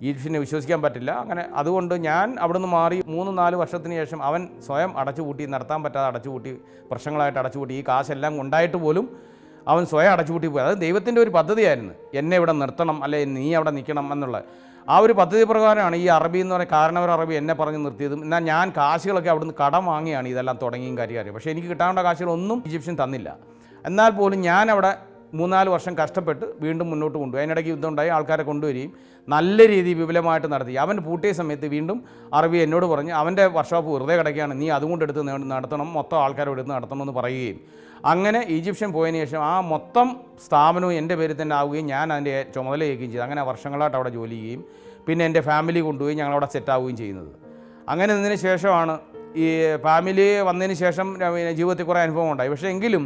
ഈജിപ്ഷ്യനെ വിശ്വസിക്കാൻ പറ്റില്ല. അങ്ങനെ അതുകൊണ്ട് ഞാൻ അവിടുന്ന് മാറി 3-4 വർഷത്തിന് ശേഷം അവൻ സ്വയം അടച്ചുപൂട്ടി, നടത്താൻ പറ്റാതെ അടച്ചുപൂട്ടി, പ്രശ്നങ്ങളായിട്ട് അടച്ചുപൂട്ടി, ഈ കാശെല്ലാം ഉണ്ടായിട്ട് പോലും അവൻ സ്വയം അടച്ചുപൂട്ടി പോയി. അത് ദൈവത്തിൻ്റെ ഒരു പദ്ധതിയായിരുന്നു, എന്നെ ഇവിടെ നിർത്തണം, അല്ലെ നീ അവിടെ നിൽക്കണം എന്നുള്ള ആ ഒരു പദ്ധതി പ്രകാരമാണ് ഈ അറബി എന്ന് പറയുന്ന കാരണവർ അറബി എന്നെ പറഞ്ഞ് നിർത്തിയതും. എന്നാൽ ഞാൻ കാശുകളൊക്കെ അവിടുന്ന് കടം വാങ്ങിയാണ് ഇതെല്ലാം തുടങ്ങിയും കാര്യം. പക്ഷേ എനിക്ക് കിട്ടാനുള്ള കാശുകളൊന്നും ഈജിപ്ഷ്യൻ തന്നില്ല. എന്നാൽ പോലും ഞാൻ അവിടെ 3-4 വർഷം കഷ്ടപ്പെട്ട് വീണ്ടും മുന്നോട്ട് കൊണ്ടുപോയി. അതിനിടയ്ക്ക് യുദ്ധം ഉണ്ടായി, ആൾക്കാരെ കൊണ്ടുവരികയും നല്ല രീതിയിൽ വിപുലമായിട്ട് നടത്തി. അവൻ പൂട്ടിയ സമയത്ത് വീണ്ടും അറബി എന്നോട് പറഞ്ഞ് അവൻ്റെ വർക്ക്ഷോപ്പ് വെറുതെ കിടക്കുകയാണ്, നീ അതുകൊണ്ട് എടുത്ത് നടത്തണം, മൊത്തം ആൾക്കാരെ എടുത്ത് നടത്തണമെന്ന് പറയുകയും അങ്ങനെ ഈജിപ്ഷ്യൻ പോയതിന് ശേഷം ആ മൊത്തം സ്ഥാപനവും എൻ്റെ പേരിൽ തന്നെ ആവുകയും ഞാൻ അതിൻ്റെ ചുമതല ഏൽക്കുകയും ചെയ്തു. അങ്ങനെ വർഷങ്ങളായിട്ട് അവിടെ ജോലി ചെയ്യുകയും പിന്നെ എൻ്റെ ഫാമിലി കൊണ്ടുപോയി ഞങ്ങളവിടെ സെറ്റാവുകയും ചെയ്യുന്നത്. അങ്ങനെ നിന്നതിന് ശേഷമാണ് ഈ ഫാമിലി വന്നതിന് ശേഷം ജീവിതത്തിൽ കുറേ അനുഭവം ഉണ്ടായി. പക്ഷേ എങ്കിലും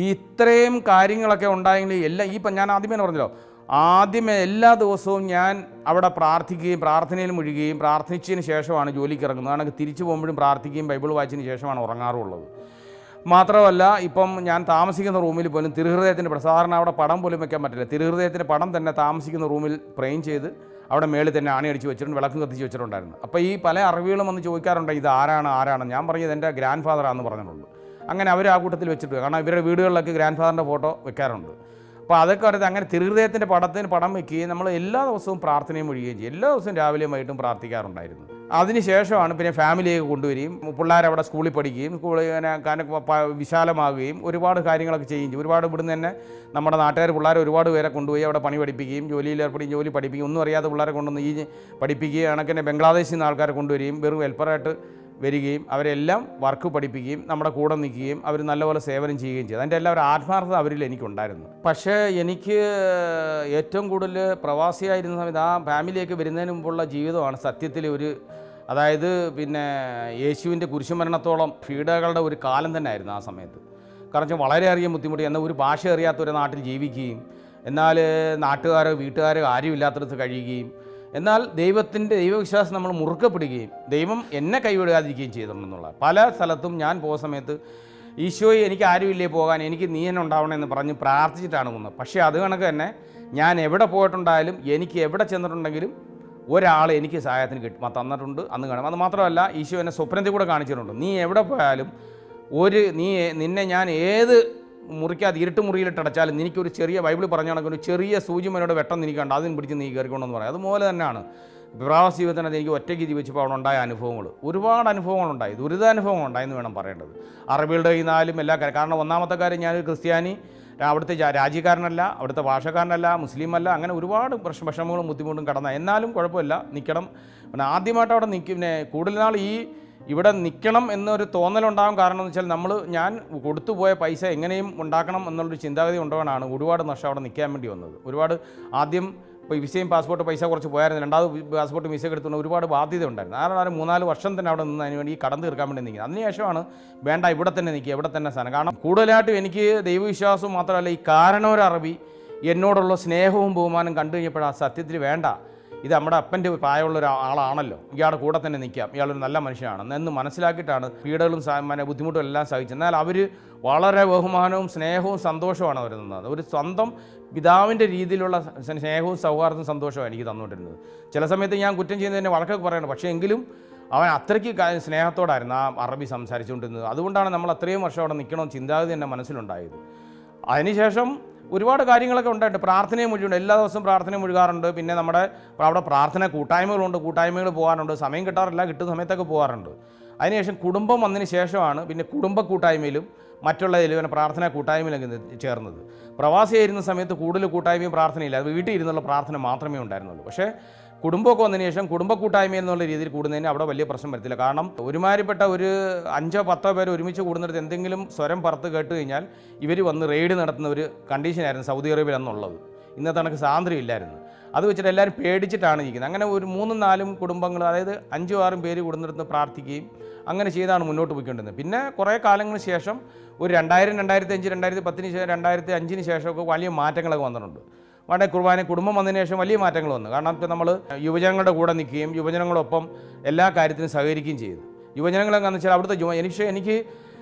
ഈ ഇത്രയും കാര്യങ്ങളൊക്കെ ഉണ്ടായെങ്കിൽ ഞാൻ ആദ്യമേ പറഞ്ഞല്ലോ, ആദ്യമേ എല്ലാ ദിവസവും ഞാൻ അവിടെ പ്രാർത്ഥിക്കുകയും പ്രാർത്ഥനയിൽ മുഴുകുകയും പ്രാർത്ഥിച്ചതിന് ശേഷമാണ് ജോലിക്ക് ഇറങ്ങുന്നത്. അതാണ് തിരിച്ചു പോകുമ്പോഴും പ്രാർത്ഥിക്കുകയും ബൈബിൾ വായിച്ചതിന് ശേഷമാണ് ഉറങ്ങാറുള്ളത്. മാത്രമല്ല ഇപ്പം ഞാൻ താമസിക്കുന്ന റൂമിൽ പോലും തിരുഹൃദയത്തിൻ്റെ സാധാരണ അവിടെ പടം പോലും വെക്കാൻ പറ്റില്ല. തിരുഹൃദയത്തിൻ്റെ പടം തന്നെ താമസിക്കുന്ന റൂമിൽ ഫ്രെയിം ചെയ്ത് അവിടെ മേളിൽ തന്നെ ആണി അടിച്ച് വെച്ചിട്ടുണ്ട്, വിളക്കും കത്തിച്ച് വെച്ചിട്ടുണ്ടായിരുന്നു. അപ്പോൾ ഈ പല അറിവുകളും വന്ന് ചോദിക്കാറുണ്ട്, ഇത് ആരാണ് ഞാൻ പറഞ്ഞത് എൻ്റെ ഗ്രാൻഡ് ഫാദറാണെന്ന് പറഞ്ഞിട്ടുണ്ട്. അങ്ങനെ അവർ ആ കൂട്ടത്തിൽ വെച്ചിട്ട്, കാരണം ഇവരുടെ വീടുകളിലൊക്കെ ഗ്രാൻഡ് ഫാദറിൻ്റെ ഫോട്ടോ വെക്കാറുണ്ട്. അപ്പോൾ അതൊക്കെ അറിയാം. അങ്ങനെ തിരുഹൃദയത്തിൻ്റെ പടം വെക്കുകയും നമ്മൾ എല്ലാ ദിവസവും പ്രാർത്ഥനയും ഒഴിയുകയും ചെയ്യും. എല്ലാ ദിവസവും രാവിലെയും വൈകിട്ടും പ്രാർത്ഥിക്കാറുണ്ടായിരുന്നു. അതിനുശേഷമാണ് പിന്നെ ഫാമിലിയൊക്കെ കൊണ്ടുവരികയും പിള്ളേരവിടെ സ്കൂളിൽ പഠിക്കുകയും വിശാലമാകുകയും ഒരുപാട് കാര്യങ്ങളൊക്കെ ചെയ്യുകയും ചെയ്യും. ഒരുപാട് ഇവിടുന്ന് തന്നെ നമ്മുടെ നാട്ടുകാർ പിള്ളേരെ ഒരുപാട് പേരെ കൊണ്ടുപോയി അവിടെ പണി പഠിപ്പിക്കുകയും ജോലിയിൽ ഏർപ്പെടുകയും ജോലി പഠിപ്പിക്കുകയും ഒന്നും അറിയാത്ത പിള്ളേരെ കൊണ്ടുവന്ന് പഠിപ്പിക്കുകയും കണക്കിന് ബംഗ്ലാദേശിൽ നിന്ന് ആൾക്കാരെ കൊണ്ടുവരികയും വെറും ഹെൽപ്പറായിട്ട് വരികയും അവരെല്ലാം വർക്ക് പഠിപ്പിക്കുകയും നമ്മുടെ കൂടെ നിൽക്കുകയും അവർ നല്ലപോലെ സേവനം ചെയ്യുകയും ചെയ്തു. അതിൻ്റെ എല്ലാവരും ആത്മാർത്ഥത അവരിൽ എനിക്കുണ്ടായിരുന്നു. പക്ഷേ എനിക്ക് ഏറ്റവും കൂടുതൽ പ്രവാസിയായിരുന്ന സമയത്ത് ആ ഫാമിലിയൊക്കെ വരുന്നതിന് മുമ്പുള്ള ജീവിതമാണ് സത്യത്തിൽ അതായത് പിന്നെ യേശുവിൻ്റെ കുരിശുമരണത്തോളം പീഡകളുടെ ഒരു കാലം തന്നെ ആയിരുന്നു ആ സമയത്ത്. കാരണം വളരെയധികം ബുദ്ധിമുട്ടി. എന്നാൽ ഒരു ഭാഷ അറിയാത്ത ഒരു നാട്ടിൽ ജീവിക്കുകയും എന്നാൽ വീട്ടുകാരോ ആരും ഇല്ലാത്തടത്ത് കഴിയുകയും എന്നാൽ ദൈവവിശ്വാസം നമ്മൾ മുറുക്കെ പിടിക്കുകയും ദൈവം എന്നെ കൈവിടാതിരിക്കുകയും ചെയ്തിട്ടുണ്ടെന്നുള്ള പല സ്ഥലത്തും ഞാൻ പോകുന്ന സമയത്ത് ഈശോയെ എനിക്ക് ആരുമില്ലേ പോകാൻ, എനിക്ക് നീ തന്നെ ഉണ്ടാവണമെന്ന് പറഞ്ഞ് പ്രാർത്ഥിച്ചിട്ടാണ് പോകുന്നത്. പക്ഷേ അത് കണക്ക് തന്നെ ഞാൻ എവിടെ പോയിട്ടുണ്ടായാലും എനിക്ക് എവിടെ ചെന്നിട്ടുണ്ടെങ്കിലും ഒരാൾ എനിക്ക് സഹായത്തിന് തന്നിട്ടുണ്ട് അന്ന് കാണും. അത് മാത്രമല്ല ഈശോ എന്നെ സ്വപ്നത്തിൽ കൂടെ കാണിച്ചിട്ടുണ്ട്. നീ എവിടെ പോയാലും നിന്നെ ഞാൻ ഏത് മുറിക്കാതെ ഇരുട്ട് മുറിയിലിട്ടടച്ചാലും നിനക്കൊരു ചെറിയ ബൈബിൾ പറഞ്ഞ കണക്ക് ഒരു ചെറിയ സൂചിമനോട് വെട്ടം നിൽക്കണ്ട, അതിന് പിടിച്ച് നീ കയറിക്കൊണ്ടെന്ന് പറയാം. അതുപോലെ തന്നെയാണ് പ്രവാസ ജീവിതത്തിനകത്ത് എനിക്ക് ഒറ്റയ്ക്ക് ജീവിച്ചപ്പോൾ അവിടെ ഉണ്ടായ അനുഭവങ്ങൾ, ഒരുപാട് അനുഭവങ്ങളുണ്ടായി, ദുരിതാനുഭവങ്ങളുണ്ടായെന്ന് വേണം പറയേണ്ടത്. അറബികളുടെ കയ്യിലും എല്ലാ കാരണം ഒന്നാമത്തെ കാര്യം ഞാനൊരു ക്രിസ്ത്യാനി, അവിടുത്തെ രാജ്യക്കാരനല്ല, അവിടുത്തെ ഭാഷക്കാരനല്ല, മുസ്ലിം അല്ല, അങ്ങനെ ഒരുപാട് വിഷമങ്ങളും ബുദ്ധിമുട്ടും കടന്ന. എന്നാലും കുഴപ്പമില്ല, നിൽക്കണം. പിന്നെ ആദ്യമായിട്ട് അവിടെ പിന്നെ കൂടുതൽ നാൾ ഇവിടെ നിൽക്കണം എന്നൊരു തോന്നലുണ്ടാകും. കാരണം എന്ന് വെച്ചാൽ ഞാൻ കൊടുത്തുപോയ പൈസ എങ്ങനെയും ഉണ്ടാക്കണം എന്നുള്ളൊരു ചിന്താഗതി ഉണ്ടാകാനാണ് ഒരുപാട് നഷ്ടം അവിടെ നിൽക്കാൻ വേണ്ടി വന്നത്. ഒരുപാട് ആദ്യം ഇപ്പോൾ വിസയും പാസ്പോർട്ട് പൈസ കുറച്ച് പോയായിരുന്നു. രണ്ടാമത് പാസ്പോർട്ട് വിസയൊക്കെ എടുത്തുകൊണ്ട് ഒരുപാട് ബാധ്യത ഉണ്ടായിരുന്നു. കാരണം 3-4 വർഷം തന്നെ അവിടെ നിന്ന് അതിന് വേണ്ടി ഈ കടം തീർക്കാൻ വേണ്ടി നിൽക്കുന്നത്. അതിനുശേഷമാണ് വേണ്ട ഇവിടെ തന്നെ നിൽക്കുക, ഇവിടെ തന്നെ സ്ഥാനം. കാരണം കൂടുതലായിട്ടും എനിക്ക് ദൈവവിശ്വാസവും മാത്രമല്ല ഈ കാരണവരറബി എന്നോടുള്ള സ്നേഹവും ബഹുമാനം കണ്ടു കഴിഞ്ഞപ്പോഴാണ് സത്യത്തിൽ വേണ്ട, ഇത് നമ്മുടെ അപ്പൻ്റെ പ്രായമുള്ള ഒരാളാണല്ലോ, ഇയാളുടെ കൂടെ തന്നെ നിൽക്കാം, ഇയാളൊരു നല്ല മനുഷ്യനാണ് എന്ന് മനസ്സിലാക്കിയിട്ടാണ് പീഡകളും ബുദ്ധിമുട്ടും എല്ലാം സഹിച്ചത്. എന്നാൽ അവർ വളരെ ബഹുമാനവും സ്നേഹവും സന്തോഷവുമാണ് അവർ തന്നത്. ഒരു സ്വന്തം പിതാവിൻ്റെ രീതിയിലുള്ള സ്നേഹവും സൗഹാർദ്ദവും സന്തോഷവും എനിക്ക് തന്നുകൊണ്ടിരുന്നത്. ചില സമയത്ത് ഞാൻ കുറ്റം ചെയ്യുന്നതിനെ വഴക്കൊക്കെ പറയണം, പക്ഷേ എങ്കിലും അവൻ അത്രയ്ക്ക് സ്നേഹത്തോടായിരുന്നു ആ അറബി സംസാരിച്ചുകൊണ്ടിരുന്നത്. അതുകൊണ്ടാണ് നമ്മൾ അത്രയും വർഷം അവിടെ നിൽക്കണമെന്ന് ചിന്താഗതി എൻ്റെ മനസ്സിലുണ്ടായത്. അതിനുശേഷം ഒരുപാട് കാര്യങ്ങളൊക്കെ ഉണ്ടായിട്ട് പ്രാർത്ഥനയും മുഴുകുന്നുണ്ട്. എല്ലാ ദിവസവും പ്രാർത്ഥനയും മുഴുകാറുണ്ട്. പിന്നെ നമ്മുടെ അവിടെ പ്രാർത്ഥന കൂട്ടായ്മകളുണ്ട്, കൂട്ടായ്മകൾ പോകാറുണ്ട്. സമയം കിട്ടാറില്ല, കിട്ടുന്ന സമയത്തൊക്കെ പോകാറുണ്ട്. അതിനുശേഷം കുടുംബം വന്നതിന് ശേഷമാണ് പിന്നെ കുടുംബ കൂട്ടായ്മയിലും മറ്റുള്ള ഇലവന പ്രാർത്ഥന കൂട്ടായ്മയിലൊക്കെ ചേർന്നത്. പ്രവാസിയായിരുന്ന സമയത്ത് കൂടുതൽ കൂട്ടായ്മയും പ്രാർത്ഥനയില്ല, അത് വീട്ടിൽ ഇരുന്നുള്ള പ്രാർത്ഥന മാത്രമേ ഉണ്ടായിരുന്നുള്ളൂ. പക്ഷേ കുടുംബമൊക്കെ വന്നതിന് ശേഷം കുടുംബ കൂട്ടായ്മ എന്നുള്ള രീതിയിൽ കൂടുന്നതിന് അവിടെ വലിയ പ്രശ്നം വരത്തില്ല. കാരണം ഒരുമാതിരിപ്പെട്ട ഒരു 5-10 പേര് ഒരുമിച്ച് കൂടുന്നിടത്ത് എന്തെങ്കിലും സ്വരം പുറത്ത് കേട്ട് കഴിഞ്ഞാൽ ഇവർ വന്ന് റെയ്ഡ് നടത്തുന്ന ഒരു കണ്ടീഷനായിരുന്നു സൗദി അറേബ്യയിൽ അന്നുള്ളത്. ഇന്നത്തെ കണക്ക് സ്വാതന്ത്ര്യം ഇല്ലായിരുന്നു. അത് വെച്ചിട്ട് എല്ലാവരും പേടിച്ചിട്ടാണ് ഇരിക്കുന്നത്. അങ്ങനെ ഒരു 3-4 കുടുംബങ്ങൾ, അതായത് 5-6 പേര് കൂടുന്നിടത്ത് പ്രാർത്ഥിക്കുകയും അങ്ങനെ ചെയ്താണ് മുന്നോട്ട് പോയിക്കൊണ്ടിരുന്നത്. പിന്നെ കുറേ കാലങ്ങൾക്ക് ശേഷം ഒരു 2000, 2005, 2010, 2005 ശേഷമൊക്കെ വലിയ മാറ്റങ്ങളൊക്കെ വന്നിട്ടുണ്ട്. വളരെ കുടുംബം വന്നതിന് ശേഷം വലിയ മാറ്റങ്ങൾ വന്നു. കാരണം ഇപ്പോൾ നമ്മൾ യുവജനങ്ങളുടെ കൂടെ നിൽക്കുകയും യുവജനങ്ങളൊപ്പം എല്ലാ കാര്യത്തിനും സഹകരിക്കുകയും ചെയ്തു. യുവജനങ്ങളെന്ന് വെച്ചാൽ അവിടുത്തെ എനിക്ക്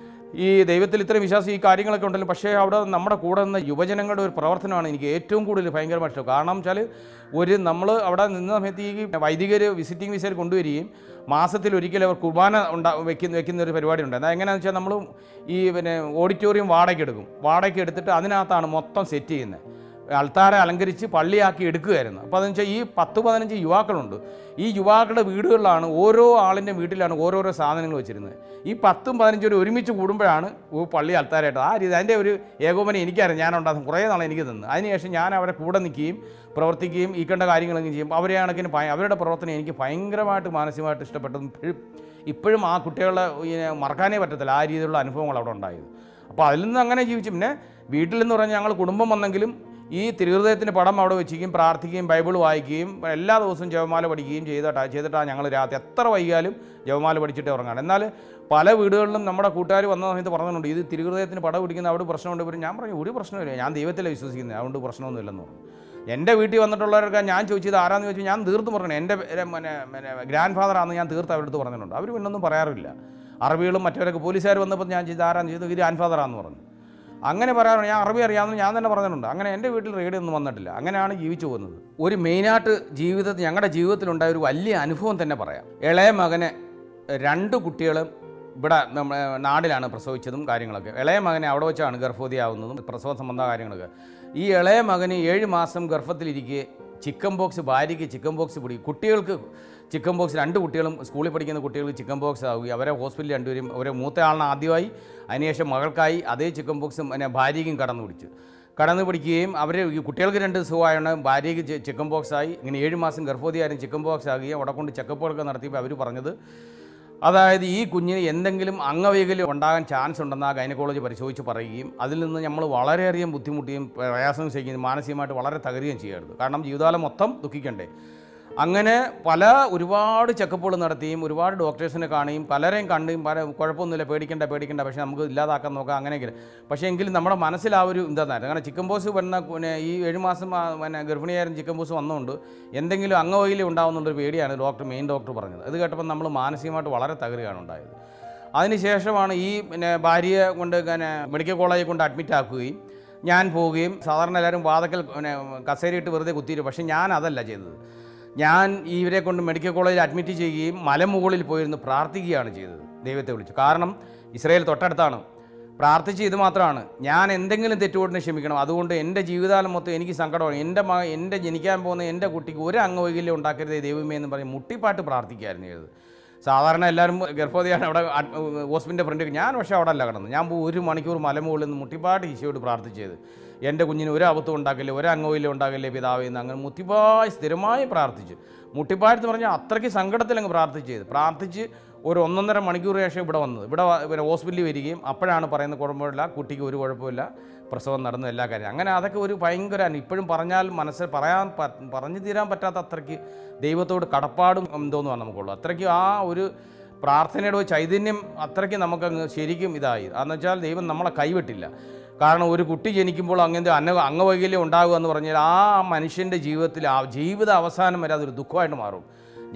ഈ ദൈവത്തിൽ ഇത്രയും വിശ്വാസം ഈ കാര്യങ്ങളൊക്കെ ഉണ്ടല്ലോ, പക്ഷേ അവിടെ നമ്മുടെ കൂടെ നിന്ന് യുവജനങ്ങളുടെ ഒരു പ്രവർത്തനമാണ് എനിക്ക് ഏറ്റവും കൂടുതൽ ഭയങ്കരമായി ഇഷ്ടം. കാരണം വെച്ചാൽ നമ്മൾ അവിടെ നിന്ന സമയത്ത് ഈ വൈദികർ വിസിറ്റിംഗ് വിസയിൽ കൊണ്ടുവരികയും മാസത്തിൽ ഒരിക്കലും അവർ കുർബാന വെക്കുന്ന ഒരു പരിപാടി ഉണ്ട്. എന്നാൽ എങ്ങനെയാണെന്ന് വെച്ചാൽ നമ്മൾ ഈ ഓഡിറ്റോറിയം വാടകയ്ക്ക് എടുത്തിട്ട് അതിനകത്താണ് മൊത്തം സെറ്റ് ചെയ്യുന്നത്. അൾത്താരെ അലങ്കരിച്ച് പള്ളിയാക്കി എടുക്കുകയായിരുന്നു. അപ്പോൾ അതെന്ന് വെച്ചാൽ ഈ 10-15 യുവാക്കളുണ്ട്. ഈ യുവാക്കളുടെ വീടുകളിലാണ്, ഓരോ ആളിൻ്റെ വീട്ടിലാണ് ഓരോരോ സാധനങ്ങൾ വെച്ചിരുന്നത്. ഈ 10-15 ഒരുമിച്ച് കൂടുമ്പോഴാണ് പള്ളി അൾത്താരായിട്ട് ആ രീതി. അതിൻ്റെ ഒരു ഏകോപനം എനിക്കറിയാം, ഞാനുണ്ടാകും കുറേ നാളെ എനിക്ക് തന്നു. അതിനുശേഷം ഞാൻ അവരെ കൂടെ നിൽക്കുകയും പ്രവർത്തിക്കുകയും ഈ കണ്ട കാര്യങ്ങളൊക്കെ ചെയ്യും. അവരെ കണക്കിന് അവരുടെ പ്രവർത്തനം എനിക്ക് ഭയങ്കരമായിട്ട് മാനസികമായിട്ട് ഇഷ്ടപ്പെട്ടതും ഇപ്പോഴും ആ കുട്ടികളെ മറക്കാനേ പറ്റത്തില്ല. ആ രീതിയിലുള്ള അനുഭവങ്ങൾ അവിടെ ഉണ്ടായത്. അപ്പോൾ അതിൽ നിന്ന് അങ്ങനെ ജീവിച്ചു. പിന്നെ വീട്ടിൽ നിന്ന് പറഞ്ഞാൽ ഞങ്ങൾ കുടുംബം വന്നെങ്കിലും ഈ തിരുഹൃദയത്തിൻ്റെ പടം അവിടെ വെച്ചിരിക്കുകയും പ്രാർത്ഥിക്കുകയും ബൈബിൾ വായിക്കുകയും എല്ലാ ദിവസവും ജപമാല പഠിക്കുകയും ചെയ്തിട്ടാണ് ഞങ്ങൾ രാത്രി എത്ര വൈകിയാലും ജപമാല പഠിച്ചിട്ട് ഉറങ്ങാണ്. എന്നാൽ പല വീടുകളിലും നമ്മുടെ കൂട്ടുകാർ വന്ന സമയത്ത് പറഞ്ഞിട്ടുണ്ട്, ഇത് തിരുഹൃദയത്തിന് പടം പിടിക്കുന്ന അവിടെ പ്രശ്നമുണ്ട്. ഇവർ ഞാൻ പറഞ്ഞു ഒരു പ്രശ്നമില്ല, ഞാൻ ദൈവത്തിലെ വിശ്വസിക്കുന്നത്, അതുകൊണ്ട് പ്രശ്നമൊന്നുമില്ലെന്ന് പറഞ്ഞു. എൻ്റെ വീട്ടിൽ വന്നിട്ടുള്ളവരൊക്കെ ഞാൻ ചോദിച്ചത് ആരാന്ന് ചോദിച്ചാൽ ഞാൻ തീർത്ത് പറഞ്ഞു, എൻ്റെ ഗ്രാൻഡ് ഫാദറാണെന്ന് ഞാൻ തീർത്ത് അവരുടെ അടുത്ത് പറഞ്ഞിട്ടുണ്ട്. അവർ പിന്നൊന്നും പറയാറില്ല. അറബികളും മറ്റവരൊക്കെ പോലീസുകാർ വന്നപ്പോൾ ഞാൻ ചെയ്ത് ആരാന്ന് ചെയ്തു, ഇത് ഗ്രാൻഡ് ഫാദറാണെന്ന് പറഞ്ഞു. അങ്ങനെ പറയാറുണ്ട്. ഞാൻ അറബി അറിയാമെന്ന് ഞാൻ തന്നെ പറഞ്ഞിട്ടുണ്ട്. അങ്ങനെ എൻ്റെ വീട്ടിൽ റേഡിയോ ഒന്നും വന്നിട്ടില്ല. അങ്ങനെയാണ് ജീവിച്ചു പോകുന്നത്. ഒരു മെയിനായിട്ട് ഞങ്ങളുടെ ജീവിതത്തിലുണ്ടായ ഒരു വലിയ അനുഭവം തന്നെ പറയാം. ഇളയ മകനെ 2 കുട്ടികളും ഇവിടെ നമ്മുടെ നാടിലാണ് പ്രസവിച്ചതും കാര്യങ്ങളൊക്കെ. ഇളയ മകനെ അവിടെ വെച്ചാണ് ഗർഭവതിയാവുന്നതും പ്രസവ സംബന്ധ കാര്യങ്ങളൊക്കെ. ഈ ഇളയ മകന് 7 മാസം ഗർഭത്തിലിരിക്കെ ചിക്കൻ ബോക്സ്, ഭാര്യയ്ക്ക് ചിക്കൻ ബോക്സ് പിടിക്കും. കുട്ടികൾക്ക് ചിക്കൻ ബോക്സ്, 2 കുട്ടികളും സ്കൂളിൽ പഠിക്കുന്ന കുട്ടികൾക്ക് ചിക്കൻ ബോക്സ് ആവുകയും അവരെ ഹോസ്പിറ്റലിൽ 2 പേരും, അവരെ മൂത്ത ആളിന് ആദ്യമായി, അതിനുശേഷം മകൾക്കായി അതേ ചിക്കൻ ബോക്സും ഭാര്യയ്ക്കും കടന്നു പിടിക്കുകയും അവർ കുട്ടികൾക്ക് 2 സുഖമായാണ്, ഭാര്യയ്ക്ക് ചിക്കൻ ബോക്സ് ആയി. ഇങ്ങനെ 7 മാസം ഗർഭവതിയായാലും ചിക്കൻ ബോക്സ് ആകുകയും അവിടെ കൊണ്ട് ചെക്കപ്പുകളൊക്കെ നടത്തിയപ്പോൾ അവർ പറഞ്ഞത്, അതായത് ഈ കുഞ്ഞിന് എന്തെങ്കിലും അംഗവൈകല്യം ഉണ്ടാകാൻ ചാൻസ് ഉണ്ടെന്ന് ആ ഗൈനക്കോളജി പരിശോധിച്ച് പറയുകയും അതിൽ നിന്ന് നമ്മൾ വളരെയധികം ബുദ്ധിമുട്ടുകയും പ്രയാസം ചെയ്യുകയും മാനസികമായിട്ട് വളരെ തകരുകയും ചെയ്യരുത്. കാരണം ജീവിതകാലം മൊത്തം ദുഃഖിക്കണ്ടേ. അങ്ങനെ ഒരുപാട് ചെക്കപ്പുകൾ നടത്തിയും ഒരുപാട് ഡോക്ടേഴ്സിനെ കാണുകയും പലരെയും കണ്ടും കുഴപ്പമൊന്നുമില്ല, പേടിക്കേണ്ട, പക്ഷേ നമുക്ക് ഇല്ലാതാക്കാൻ നോക്കാം അങ്ങനെയെങ്കിലും. പക്ഷേ എങ്കിലും നമ്മുടെ മനസ്സിൽ ആ ഒരു എന്തായിരുന്നു. കാരണം ചിക്കൻ ബോക്സ് വരുന്ന ഈ 7 മാസം ഗർഭിണിയായിരുന്നു ചിക്കൻ ബോക്സ് വന്നുകൊണ്ട് എന്തെങ്കിലും അംഗവൈകല്യം ഉണ്ടാകുന്നുള്ളൊരു പേടിയാണ് മെയിൻ ഡോക്ടർ പറഞ്ഞത്. അത് കേട്ടപ്പോൾ നമ്മൾ മാനസികമായിട്ട് വളരെ തകരുകയാണ് ഉണ്ടായത്. അതിനുശേഷമാണ് ഈ ഭാര്യയെ കൊണ്ട് മെഡിക്കൽ കോളേജിൽ കൊണ്ട് അഡ്മിറ്റ് ആക്കുകയും ഞാൻ പോവുകയും, സാധാരണ എല്ലാവരും വാതക്കൽ കസേരയിട്ട് വെറുതെ കുത്തിയിട്ട്, പക്ഷേ ഞാൻ അതല്ല ചെയ്തത്. ഞാൻ ഇവരെ കൊണ്ട് മെഡിക്കൽ കോളേജിൽ അഡ്മിറ്റ് ചെയ്യുകയും മലമുകളിൽ പോയിരുന്ന് പ്രാർത്ഥിക്കുകയാണ് ചെയ്തത്, ദൈവത്തെ വിളിച്ചു. കാരണം ഇസ്രായേൽ തൊട്ടടുത്താണ്. പ്രാർത്ഥിച്ച് ഇത് മാത്രമാണ്, ഞാൻ എന്തെങ്കിലും തെറ്റുകൊണ്ടിന് ക്ഷമിക്കണം. അതുകൊണ്ട് എൻ്റെ ജീവിതകാലം മൊത്തം എനിക്ക് സങ്കടമാണ്. എൻ്റെ ജനിക്കാൻ പോകുന്ന എൻ്റെ കുട്ടിക്ക് ഒരു അംഗവൈകല്യം ഉണ്ടാക്കരുതേ ദൈവമേ എന്ന് പറഞ്ഞ് മുട്ടിപ്പാട്ട് പ്രാർത്ഥിക്കുകയായിരുന്നു ചെയ്തത്. സാധാരണ എല്ലാവരും ഗർഭവതിയാണ് അവിടെ ഹോസ്പിറ്റലിൻ്റെ ഫ്രണ്ടിൽ. ഞാൻ പക്ഷേ അവിടെ അല്ല കിടന്നത്. ഞാൻ 1 മണിക്കൂർ മലമുകളിൽ നിന്ന് മുട്ടിപ്പാട്ട് ഈശോയോട് പ്രാർത്ഥിച്ചത്, എൻ്റെ കുഞ്ഞിന് ഒരു അബദ്ധം ഉണ്ടാക്കില്ലേ, ഒരു അംഗവൈകല്യം ഉണ്ടാകില്ലേ പിതാവേ എന്ന്. അങ്ങനെ മുത്തിപ്പായി സ്ഥിരമായി പ്രാർത്ഥിച്ചു. മുട്ടിപ്പാഴത്ത് പറഞ്ഞാൽ അത്രയ്ക്ക് സങ്കടത്തിലങ്ങ് പ്രാർത്ഥിച്ച് ഒരു 1.5 മണിക്കൂർ ശേഷം ഇവിടെ വന്നത്. ഇവിടെ ഹോസ്പിറ്റലിൽ വരികയും അപ്പോഴാണ് പറയുന്നത് കുഴപ്പമില്ല, കുട്ടിക്ക് ഒരു കുഴപ്പമില്ല, പ്രസവം നടന്നു, എല്ലാ കാര്യം. അങ്ങനെ അതൊക്കെ ഒരു ഭയങ്കര, ഇപ്പോഴും പറഞ്ഞാൽ പറഞ്ഞു തീരാൻ പറ്റാത്ത അത്രയ്ക്ക് ദൈവത്തോട് കടപ്പാടും എന്തോന്നുമാണ് നമുക്കുള്ളൂ. അത്രയ്ക്ക് ആ ഒരു പ്രാർത്ഥനയുടെ ഒരു ചൈതന്യം അത്രയ്ക്ക് നമുക്കങ്ങ് ശരിക്കും ഇതായി. അതെന്ന് വെച്ചാൽ ദൈവം നമ്മളെ കൈവിട്ടില്ല. കാരണം ഒരു കുട്ടി ജനിക്കുമ്പോൾ അങ്ങനത്തെ അംഗവൈകല്യം ഉണ്ടാകുക എന്ന് പറഞ്ഞാൽ ആ മനുഷ്യൻ്റെ ജീവിതത്തിൽ ആ ജീവിത അവസാനം വരെ അതൊരു ദുഃഖമായിട്ട് മാറും.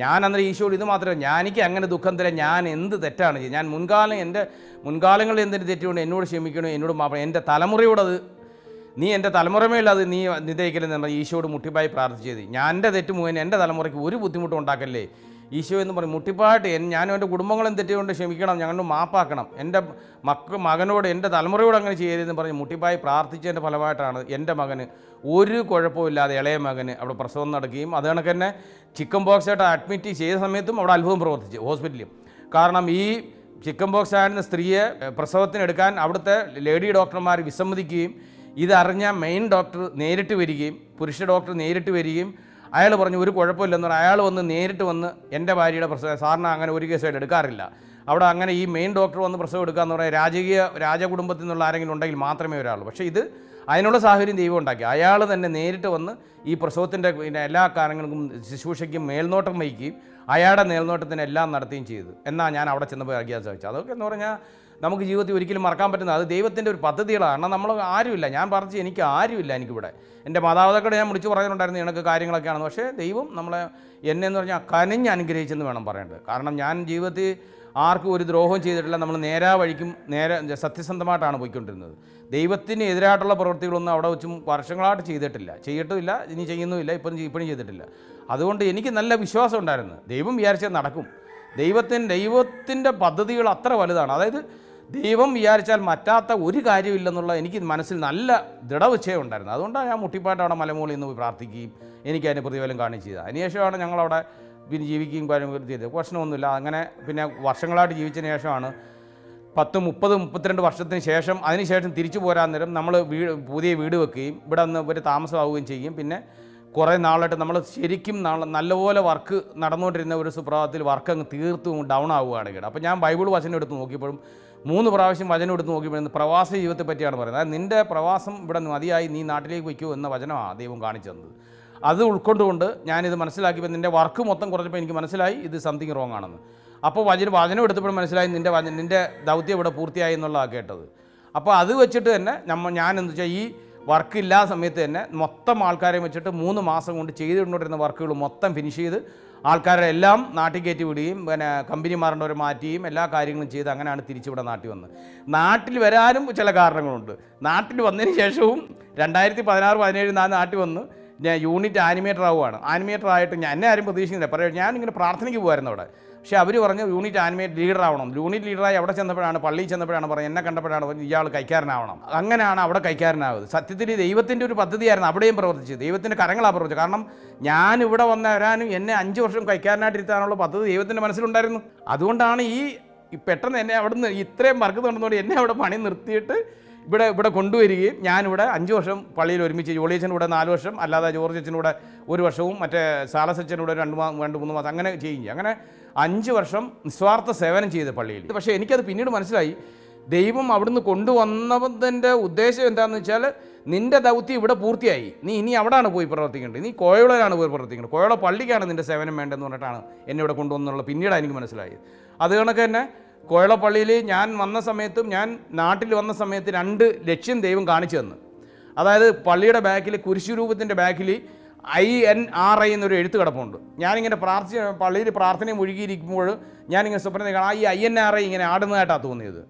ഞാൻ അന്നേരം ഈശോയോട് ഇത് മാത്രമേ, എനിക്ക് അങ്ങനെ ദുഃഖം തരാം, ഞാൻ എന്ത് തെറ്റാണ് ചെയ്യുന്നത്, ഞാൻ എൻ്റെ മുൻകാലങ്ങളിൽ എന്തിന് തെറ്റുകൊണ്ട് എന്നോട് ക്ഷമിക്കണോ, എന്നോട് മാപ്പണം, എൻ്റെ തലമുറയോടത് നീ എൻ്റെ തലമുറമേലത് നീ നിതയിക്കലെന്ന് നമ്മൾ ഈശോയോട് മുട്ടിപ്പായി പ്രാർത്ഥിച്ചത്. ഞാൻ എൻ്റെ തെറ്റ് മുഖേന എൻ്റെ തലമുറയ്ക്ക് ഒരു ബുദ്ധിമുട്ടും ഉണ്ടാക്കല്ലേ ഈശോ എന്ന് പറയും. മുട്ടിപ്പായിട്ട് ഞാനും എൻ്റെ കുടുംബങ്ങളും തെറ്റുകൊണ്ട് ക്ഷമിക്കണം, ഞങ്ങളുടെ മാപ്പാക്കണം, എൻ്റെ മകനോട് എൻ്റെ തലമുറയോട് അങ്ങനെ ചെയ്യരുതെന്ന് പറഞ്ഞ് മുട്ടിപ്പായി പ്രാർത്ഥിച്ചതിൻ്റെ ഫലമായിട്ടാണ് എൻ്റെ മകന് ഒരു കുഴപ്പമില്ലാതെ, ഇളയ മകന് അവിടെ പ്രസവം നടക്കുകയും അത് കണക്ക് തന്നെ ചിക്കൻ ബോക്സ് ആയിട്ട് അഡ്മിറ്റ് ചെയ്ത സമയത്തും അവിടെ അത്ഭുതം പ്രവർത്തിച്ചു ഹോസ്പിറ്റലിൽ. കാരണം ഈ ചിക്കൻ ബോക്സ് ആയിരുന്ന സ്ത്രീയെ പ്രസവത്തിനെടുക്കാൻ അവിടുത്തെ ലേഡി ഡോക്ടർമാർ വിസമ്മതിക്കുകയും ഇതറിഞ്ഞ മെയിൻ ഡോക്ടർ നേരിട്ട് വരികയും പുരുഷ ഡോക്ടർ നേരിട്ട് വരികയും അയാൾ പറഞ്ഞു ഒരു കുഴപ്പമില്ലെന്ന് പറഞ്ഞാൽ അയാൾ വന്ന് നേരിട്ട് വന്ന് എൻ്റെ ഭാര്യയുടെ പ്രസവം, സാറിന് അങ്ങനെ ഒരു കേസായിട്ട് എടുക്കാറില്ല അവിടെ, അങ്ങനെ ഈ മെയിൻ ഡോക്ടർ വന്ന് പ്രസവം എടുക്കാമെന്ന് പറഞ്ഞാൽ രാജകുടുംബത്തിൽ നിന്നുള്ള ആരെങ്കിലും ഉണ്ടെങ്കിൽ മാത്രമേ ഒരാളൂ. പക്ഷേ ഇത് അതിനുള്ള സാഹചര്യം ദൈവം ഉണ്ടാക്കി. അയാൾ തന്നെ നേരിട്ട് വന്ന് ഈ പ്രസവത്തിൻ്റെ എല്ലാ കാര്യങ്ങൾക്കും ശുശ്രൂഷയ്ക്കും മേൽനോട്ടം വഹിക്കുകയും അയാളുടെ മേൽനോട്ടത്തിന് എല്ലാം നടത്തുകയും ചെയ്തു. എന്നാൽ ഞാൻ അവിടെ ചെന്നപ്പോൾ അറിയാൻ സാധിച്ചു. അതൊക്കെ എന്ന് പറഞ്ഞാൽ നമുക്ക് ജീവിതത്തിൽ ഒരിക്കലും മറക്കാൻ പറ്റുന്നത് അത് ദൈവത്തിൻ്റെ ഒരു പദ്ധതികളാണ്. കാരണം നമ്മൾ ആരുമില്ല, ഞാൻ പറഞ്ഞു എനിക്ക് ആരുമില്ല, എനിക്കിവിടെ എൻ്റെ മാതാപിതാക്കളെ ഞാൻ വിളിച്ച് പറയാനുണ്ടായിരുന്നു എനിക്ക് കാര്യങ്ങളൊക്കെയാണ്. പക്ഷേ ദൈവം എന്നെ എന്ന് പറഞ്ഞാൽ കനിഞ്ഞ് അനുഗ്രഹിച്ചെന്ന് വേണം പറയേണ്ടത്. കാരണം ഞാൻ ജീവിതത്തിൽ ആർക്കും ഒരു ദ്രോഹവും ചെയ്തിട്ടില്ല. നമ്മൾ നേരാ വഴിക്കും സത്യസന്ധമായിട്ടാണ് പോയിക്കൊണ്ടിരുന്നത്. ദൈവത്തിന് എതിരായിട്ടുള്ള പ്രവൃത്തികളൊന്നും അവിടെ വെച്ചും വർഷങ്ങളായിട്ട് ചെയ്തിട്ടില്ല, ഇനി ചെയ്യുന്നുമില്ല, ഇപ്പോഴും ചെയ്തിട്ടില്ല. അതുകൊണ്ട് എനിക്ക് നല്ല വിശ്വാസം ഉണ്ടായിരുന്നു, ദൈവം വിചാരിച്ചാൽ നടക്കും. ദൈവത്തിൻ്റെ പദ്ധതികൾ അത്ര വലുതാണ്. അതായത് ദൈവം വിചാരിച്ചാൽ മറ്റാത്ത ഒരു കാര്യമില്ലെന്നുള്ള എനിക്ക് മനസ്സിൽ നല്ല ദൃഢനിശ്ചയം ഉണ്ടായിരുന്നു. അതുകൊണ്ടാണ് ഞാൻ മുട്ടിപ്പാട്ട് അവിടെ മലമുകളിൽ നിന്ന് പോയി പ്രാർത്ഥിക്കുകയും എനിക്ക് അതിന് പ്രതിഫലം കാണുകയും ചെയ്തത്. അതിനുശേഷമാണ് ഞങ്ങളവിടെ പിന്നെ ജീവിക്കുകയും കാര്യങ്ങൾ ചെയ്തത്. പ്രശ്നമൊന്നുമില്ല. അങ്ങനെ പിന്നെ വർഷങ്ങളായിട്ട് ജീവിച്ചതിന് ശേഷമാണ് 10, 30, 32 വർഷത്തിന് ശേഷം അതിനുശേഷം തിരിച്ചു പോരാൻ നേരം നമ്മൾ പുതിയ വീട് വെക്കുകയും ഇവിടെ നിന്ന് ഒരു താമസമാവുകയും ചെയ്യും. പിന്നെ കുറേ നാളായിട്ട് നമ്മൾ ശരിക്കും നല്ലപോലെ വർക്ക് നടന്നുകൊണ്ടിരുന്ന ഒരു സുപ്രഭാതത്തിൽ വർക്ക് അങ്ങ് തീർത്തും ഡൗൺ ആവുകയാണ് കേട്ടോ. അപ്പോൾ ഞാൻ ബൈബിൾ വചനം എടുത്ത് നോക്കിയപ്പോഴും 3 പ്രാവശ്യം വചനം എടുത്ത് നോക്കിയപ്പോഴും പ്രവാസ ജീവിതത്തെ പറ്റിയാണ് പറയുന്നത്. അതായത് നിൻ്റെ പ്രവാസം ഇവിടെ മതിയായി, നീ നാട്ടിലേക്ക് വയ്ക്കൂ എന്ന വചനമാണ് ദൈവം കാണിച്ചു തന്നത്. അത് ഉൾക്കൊണ്ടുകൊണ്ട് ഞാനിത് മനസ്സിലാക്കിയപ്പോൾ നിൻ്റെ വർക്ക് മൊത്തം കുറച്ചപ്പോൾ എനിക്ക് മനസ്സിലായി ഇത് സംതിങ് റോങ് ആണെന്ന്. അപ്പോൾ വചനം എടുത്തപ്പോഴും മനസ്സിലായി നിൻ്റെ ദൗത്യം ഇവിടെ പൂർത്തിയായി എന്നുള്ളതാണ് കേട്ടത്. അപ്പോൾ അത് വെച്ചിട്ട് തന്നെ ഞാൻ എന്താ വെച്ചാൽ ഈ വർക്ക് ഇല്ലാത്ത സമയത്ത് തന്നെ മൊത്തം ആൾക്കാരെയും വെച്ചിട്ട് 3 മാസം കൊണ്ട് ചെയ്തുകൊണ്ടിരുന്ന വർക്കുകൾ മൊത്തം ഫിനിഷ് ചെയ്ത് ആൾക്കാരെ എല്ലാം നാട്ടിൽ കയറ്റി വിടുകയും പിന്നെ കമ്പനി മാറേണ്ടവരെ മാറ്റുകയും എല്ലാ കാര്യങ്ങളും ചെയ്ത് അങ്ങനെയാണ് തിരിച്ചിവിടെ നാട്ടിൽ വന്നത്. നാട്ടിൽ വരാനും ചില കാരണങ്ങളുണ്ട്. നാട്ടിൽ വന്നതിന് ശേഷവും 2016-17 ഞാൻ നാട്ടിൽ വന്ന് ഞാൻ യൂണിറ്റ് ആനിമേറ്റർ ആവുകയാണ്. ആനിമേറ്റർ ആയിട്ട് എന്നെ ആരും പ്രതീക്ഷിക്കുന്നില്ല. പറയാം ഞാനിങ്ങനെ പ്രാർത്ഥനയ്ക്ക് പോകുമായിരുന്നു അവിടെ. പക്ഷേ അവർ പറഞ്ഞു യൂണിറ്റ് ആനിമേറ്റ് ലീഡർ ആവണം. യൂണിറ്റ് ലീഡറായി അവിടെ ചെന്നപ്പോഴാണ്, പള്ളിയിൽ ചെന്നപ്പോഴാണ് പറഞ്ഞത്, എന്നെ കണ്ടപ്പോഴാണ് പറഞ്ഞത് ഇയാൾ കൈക്കാരനാവണം. അങ്ങനെയാണ് അവിടെ കൈക്കാരനാവുന്നത്. സത്യത്തിൽ ദൈവത്തിൻ്റെ ഒരു പദ്ധതിയായിരുന്നു അവിടെയും പ്രവർത്തിച്ചത്. ദൈവത്തിൻ്റെ കരങ്ങളാണ് പ്രവർത്തിച്ചത്. കാരണം ഞാൻ ഇവിടെ വരാനും എന്നെ 5 വർഷം കൈക്കാരനായിട്ടിരുത്താനുള്ള പദ്ധതി ദൈവത്തിൻ്റെ മനസ്സിലുണ്ടായിരുന്നു. അതുകൊണ്ടാണ് ഈ പെട്ടെന്ന് എന്നെ അവിടെ നിന്ന് ഇത്രയും വർക്ക് നടന്നുകൊണ്ട് എന്നെ അവിടെ പണി നിർത്തിയിട്ട് ഇവിടെ കൊണ്ടുവരികയും ഞാനിവിടെ 5 വർഷം പള്ളിയിൽ ഒരുമിച്ച് ജോളിയച്ചൻ്റെ കൂടെ 4 വർഷം, അല്ലാതെ ജോർജ് അച്ഛൻ്റെ കൂടെ 1 വർഷവും മറ്റേ സാലസ് അച്ഛൻ്റെ കൂടെ 2-3 മാസം അങ്ങനെ ചെയ്യും. അങ്ങനെ 5 വർഷം നിസ്വാർത്ഥ സേവനം ചെയ്ത് പള്ളിയിൽ. പക്ഷേ എനിക്കത് പിന്നീട് മനസ്സിലായി, ദൈവം അവിടുന്ന് കൊണ്ടുവന്നതിൻ്റെ ഉദ്ദേശം എന്താണെന്ന് വെച്ചാൽ നിൻ്റെ ദൗത്യം ഇവിടെ പൂർത്തിയായി, നീ ഇനി അവിടെയാണ് പോയി പ്രവർത്തിക്കേണ്ടത്, നീ കോയളയിലാണ് പോയി പ്രവർത്തിക്കേണ്ടത്, കോയള പള്ളിക്കാണ് നിൻ്റെ സേവനം വേണ്ടതെന്ന് പറഞ്ഞിട്ടാണ് എന്നെ ഇവിടെ കൊണ്ടുവന്നുള്ള പിന്നീടാണ് എനിക്ക് മനസ്സിലായത്. അത് കണക്ക് തന്നെ കോയളപ്പള്ളിയിൽ ഞാൻ വന്ന സമയത്തും ഞാൻ നാട്ടിൽ വന്ന സമയത്ത് 2 ലക്ഷ്യം ദൈവം കാണിച്ചു തന്നു. അതായത് പള്ളിയുടെ ബാക്കിൽ കുരിശുരൂപത്തിൻ്റെ ബാക്കിൽ INRI എന്നൊരു എഴുത്ത് കിടപ്പുണ്ട്. ഞാനിങ്ങനെ പള്ളിയിൽ പ്രാർത്ഥനയും ഒഴുകിയിരിക്കുമ്പോൾ ഞാനിങ്ങനെ സ്വപ്നം കാണാം ഈ INRI ഇങ്ങനെ ആടുന്നതായിട്ടാണ് തോന്നിയത്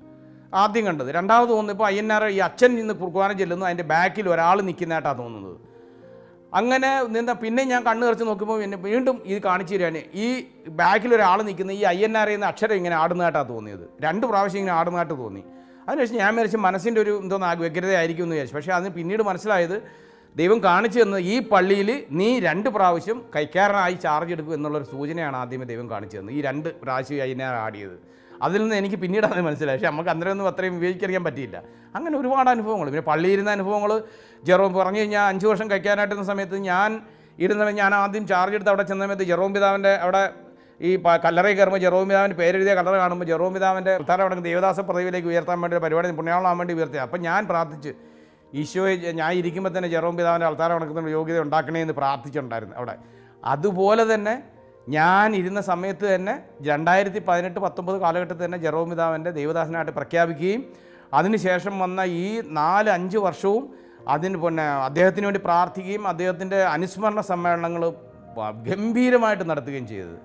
ആദ്യം കണ്ടത്. രണ്ടാമത് തോന്നിയപ്പോൾ INRI ഈ അച്ഛൻ നിന്ന് കുർബാന ചെല്ലുന്നു, അതിൻ്റെ ബാക്കിൽ ഒരാൾ നിൽക്കുന്നതായിട്ടാണ് തോന്നുന്നത്. അങ്ങനെ പിന്നെ ഞാൻ കണ്ണ് നിറച്ച് നോക്കുമ്പോൾ എന്നെ വീണ്ടും ഇത് കാണിച്ചു തരാണ്, ഈ ബാക്കിൽ ഒരാൾ നിൽക്കുന്ന ഈ INRI എന്ന അക്ഷരം ഇങ്ങനെ ആടുന്നതായിട്ടാണ് തോന്നിയത്. 2 പ്രാവശ്യം ഇങ്ങനെ ആടുന്നതായിട്ട് തോന്നി. അതിനുശേഷം ഞാൻ വിചാരിച്ചു മനസ്സിൻ്റെ ഒരു വ്യഗ്രതയായിരിക്കും എന്ന് വിചാരിച്ചു. പക്ഷേ അതിന് പിന്നീട് മനസ്സിലായത് ദൈവം കാണിച്ചു തന്നത് ഈ പള്ളിയിൽ നീ 2 പ്രാവശ്യം കൈക്കാരനായി ചാർജ് എടുക്കും എന്നുള്ളൊരു സൂചനയാണ് ആദ്യമേ ദൈവം കാണിച്ചു തന്നത്. ഈ 2 പ്രാവശ്യം INRI ആടിയത്. അതിൽ നിന്ന് എനിക്ക് പിന്നീട് അത് മനസ്സിലായി. പക്ഷേ നമുക്ക് അന്നേരമൊന്നും അത്രയും വിവേചിക്കറിയാൻ പറ്റിയില്ല. അങ്ങനെ ഒരുപാട് അനുഭവങ്ങൾ. പിന്നെ പള്ളിയിരുന്ന അനുഭവങ്ങൾ പറഞ്ഞു കഴിഞ്ഞാൽ 5 വർഷം കഴിക്കാനായിട്ടിരുന്ന സമയത്ത് ഞാൻ ഇരുന്ന ഞാൻ ആദ്യം ചാർജ് എടുത്ത് അവിടെ ചെന്ന സമയത്ത് ജെറോം പിതാവിൻ്റെ അവിടെ ഈ കല്ലറയിൽ കയറുമ്പോൾ ജെറോം പിതാവിൻ്റെ പേരെഴുതിയ കല്ലറ കാണുമ്പോൾ ജെറോം പിതാവിൻ്റെ ഉത്താരം അവിടെ ദേവദാസ പദവിയിലേക്ക് ഉയർത്താൻ വേണ്ടി പരിപാടി പുണ്യാളാൻ വേണ്ടി ഉയർത്തി. അപ്പം ഞാൻ പ്രാർത്ഥിച്ച് ഈശോയെ ഞാൻ ഇരിക്കുമ്പോൾ തന്നെ ജെറോം പിതാവിൻ്റെ അൾത്താരം അടക്കുന്ന യോഗ്യത ഉണ്ടാക്കണേ എന്ന് പ്രാർത്ഥിച്ചിട്ടുണ്ടായിരുന്നു അവിടെ. അതുപോലെ തന്നെ ഞാൻ ഇരുന്ന സമയത്ത് തന്നെ 2018-19 കാലഘട്ടത്തിൽ തന്നെ ജെറോം പിതാവിൻ്റെ ദൈവദാസനായിട്ട് പ്രഖ്യാപിക്കുകയും അതിനുശേഷം വന്ന ഈ 4-5 വർഷവും പിന്നെ അദ്ദേഹത്തിന് വേണ്ടി പ്രാർത്ഥിക്കുകയും അദ്ദേഹത്തിൻ്റെ അനുസ്മരണ സമ്മേളനങ്ങൾ ഗംഭീരമായിട്ട് നടത്തുകയും ചെയ്തത്.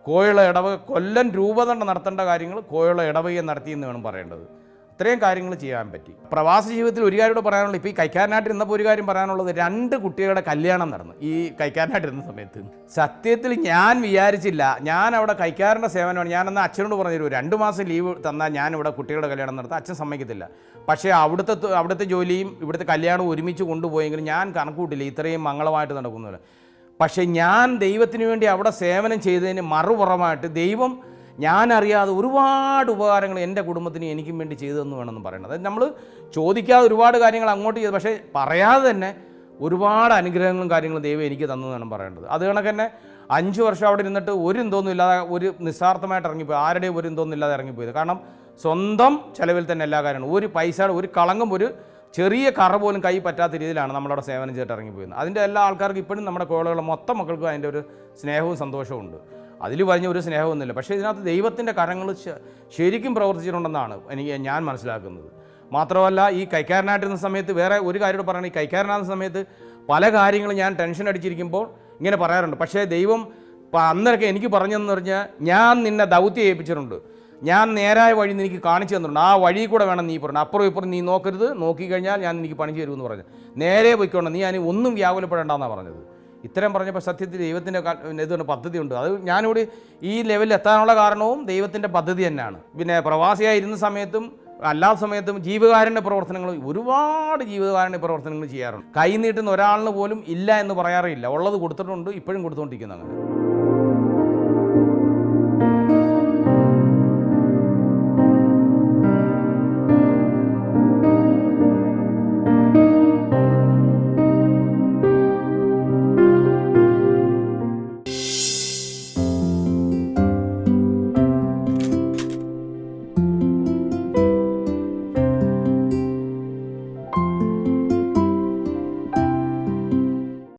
കോയുള്ള ഇടവക കൊല്ലം രൂപതണ്ട് നടത്തേണ്ട കാര്യങ്ങൾ കോയുള്ള ഇടവകയെ നടത്തിയെന്ന് വേണം പറയേണ്ടത്. ഇത്രയും കാര്യങ്ങൾ ചെയ്യാൻ പറ്റി. പ്രവാസ ജീവിതത്തിൽ ഒരു കാര്യം കൂടെ പറയാനുള്ളത്, ഇപ്പോൾ ഈ കൈക്കാരനായിട്ടിരുന്നപ്പോൾ ഒരു കാര്യം പറയാനുള്ളത്, 2 കുട്ടികളുടെ കല്യാണം നടന്നു ഈ കൈക്കാരനായിട്ടിരുന്ന സമയത്ത്. സത്യത്തിൽ ഞാൻ വിചാരിച്ചില്ല, ഞാൻ അവിടെ കൈക്കാരൻ്റെ സേവനമാണ്. ഞാനെന്ന് അച്ഛനോട് പറഞ്ഞു 2 മാസം ലീവ് തന്നാൽ ഞാനിവിടെ കുട്ടികളുടെ കല്യാണം നടത്താം. അച്ഛൻ സമ്മതിക്കത്തില്ല. പക്ഷേ അവിടുത്തെ ജോലിയും ഇവിടുത്തെ കല്യാണവും ഒരുമിച്ച് കൊണ്ടുപോയെങ്കിലും ഞാൻ കണക്കൂട്ടില്ല ഇത്രയും മംഗളമായിട്ട് നടക്കുന്നില്ല. പക്ഷേ ഞാൻ ദൈവത്തിന് വേണ്ടി അവിടെ സേവനം ചെയ്തതിന് മറുപുറമായിട്ട് ദൈവം ഞാനറിയാതെ ഒരുപാട് ഉപകാരങ്ങൾ എൻ്റെ കുടുംബത്തിന് എനിക്കും വേണ്ടി ചെയ്തതെന്ന് വേണമെന്ന് പറയുന്നത്. അതായത് നമ്മൾ ചോദിക്കാതെ ഒരുപാട് കാര്യങ്ങൾ അങ്ങോട്ട് ചെയ്തു, പക്ഷേ പറയാതെ തന്നെ ഒരുപാട് അനുഗ്രഹങ്ങളും കാര്യങ്ങളും ദൈവം എനിക്ക് തന്നു വേണം പറയേണ്ടത്. അത് കണക്ക് തന്നെ 5 വർഷം അവിടെ ഇരുന്നിട്ട് ഒരു എന്തോന്നും ഇല്ലാതെ ഒരു നിസ്സാർത്ഥമായിട്ട് ഇറങ്ങിപ്പോയി, ആരുടെയും ഒരു എന്തോന്നും ഇല്ലാതെ ഇറങ്ങിപ്പോയത്. കാരണം സ്വന്തം ചിലവിൽ തന്നെ എല്ലാ കാര്യങ്ങളും, ഒരു പൈസയുടെ ഒരു കളങ്കം, ഒരു ചെറിയ കറ പോലും കൈ പറ്റാത്ത രീതിയിലാണ് നമ്മളവിടെ സേവനം ചെയ്തിട്ട് ഇറങ്ങിപ്പോയത്. അതിൻ്റെ എല്ലാ ആൾക്കാർക്കും ഇപ്പോഴും നമ്മുടെ കോളകളുടെ മൊത്തം മക്കൾക്കും അതിൻ്റെ ഒരു സ്നേഹവും സന്തോഷവും ഉണ്ട്. അതിൽ പറഞ്ഞ ഒരു സ്നേഹമൊന്നുമില്ല. പക്ഷേ ഇതിനകത്ത് ദൈവത്തിൻ്റെ കരങ്ങൾ ശരിക്കും പ്രവർത്തിച്ചിട്ടുണ്ടെന്നാണ് ഞാൻ മനസ്സിലാക്കുന്നത്. മാത്രമല്ല ഈ കൈക്കാരനായിട്ടിരുന്ന സമയത്ത് വേറെ ഒരു കാര്യം പറയണം. ഈ കൈക്കാരനാകുന്ന സമയത്ത് പല കാര്യങ്ങളും ഞാൻ ടെൻഷൻ അടിച്ചിരിക്കുമ്പോൾ ഇങ്ങനെ പറയാറുണ്ട്. പക്ഷേ ദൈവം അന്നൊക്കെ എനിക്ക് പറഞ്ഞതെന്ന് പറഞ്ഞാൽ, ഞാൻ നിന്നെ ദൗത്യം ഏൽപ്പിച്ചിട്ടുണ്ട്, ഞാൻ നേരായ വഴി നിനക്ക് കാണിച്ചു തന്നിട്ടുണ്ട്, ആ വഴി കൂടെ വേണം നീ പറഞ്ഞു, അപ്പുറം ഇപ്പുറം നീ നോക്കരുത്, നോക്കിക്കഴിഞ്ഞാൽ ഞാൻ എനിക്ക് പണി തരുമെന്ന് പറഞ്ഞു. നേരെ പോയിക്കൊണ്ട് നീ അതിന് ഒന്നും വ്യാകുലപ്പെടേണ്ടെന്നാണ് പറഞ്ഞത്. ഇത്തരം പറഞ്ഞപ്പോൾ സത്യത്തിൽ ദൈവത്തിൻ്റെ ഇതുകൊണ്ട് പദ്ധതിയുണ്ട്. അത് ഞാനിവിടെ ഈ ലെവലിൽ എത്താനുള്ള കാരണവും ദൈവത്തിൻ്റെ പദ്ധതി തന്നെയാണ്. പിന്നെ പ്രവാസിയായിരുന്ന സമയത്തും അല്ലാത്ത സമയത്തും ജീവകാരുണ്യ പ്രവർത്തനങ്ങൾ, ഒരുപാട് ജീവകാരുണ്യ പ്രവർത്തനങ്ങൾ ചെയ്യാറുണ്ട്. കൈ നീട്ടുന്ന ഒരാളിന് പോലും ഇല്ല എന്ന് പറയാറില്ല, ഉള്ളത് കൊടുത്തിട്ടുണ്ട്, ഇപ്പോഴും കൊടുത്തുകൊണ്ടിരിക്കുന്നു. അങ്ങനെ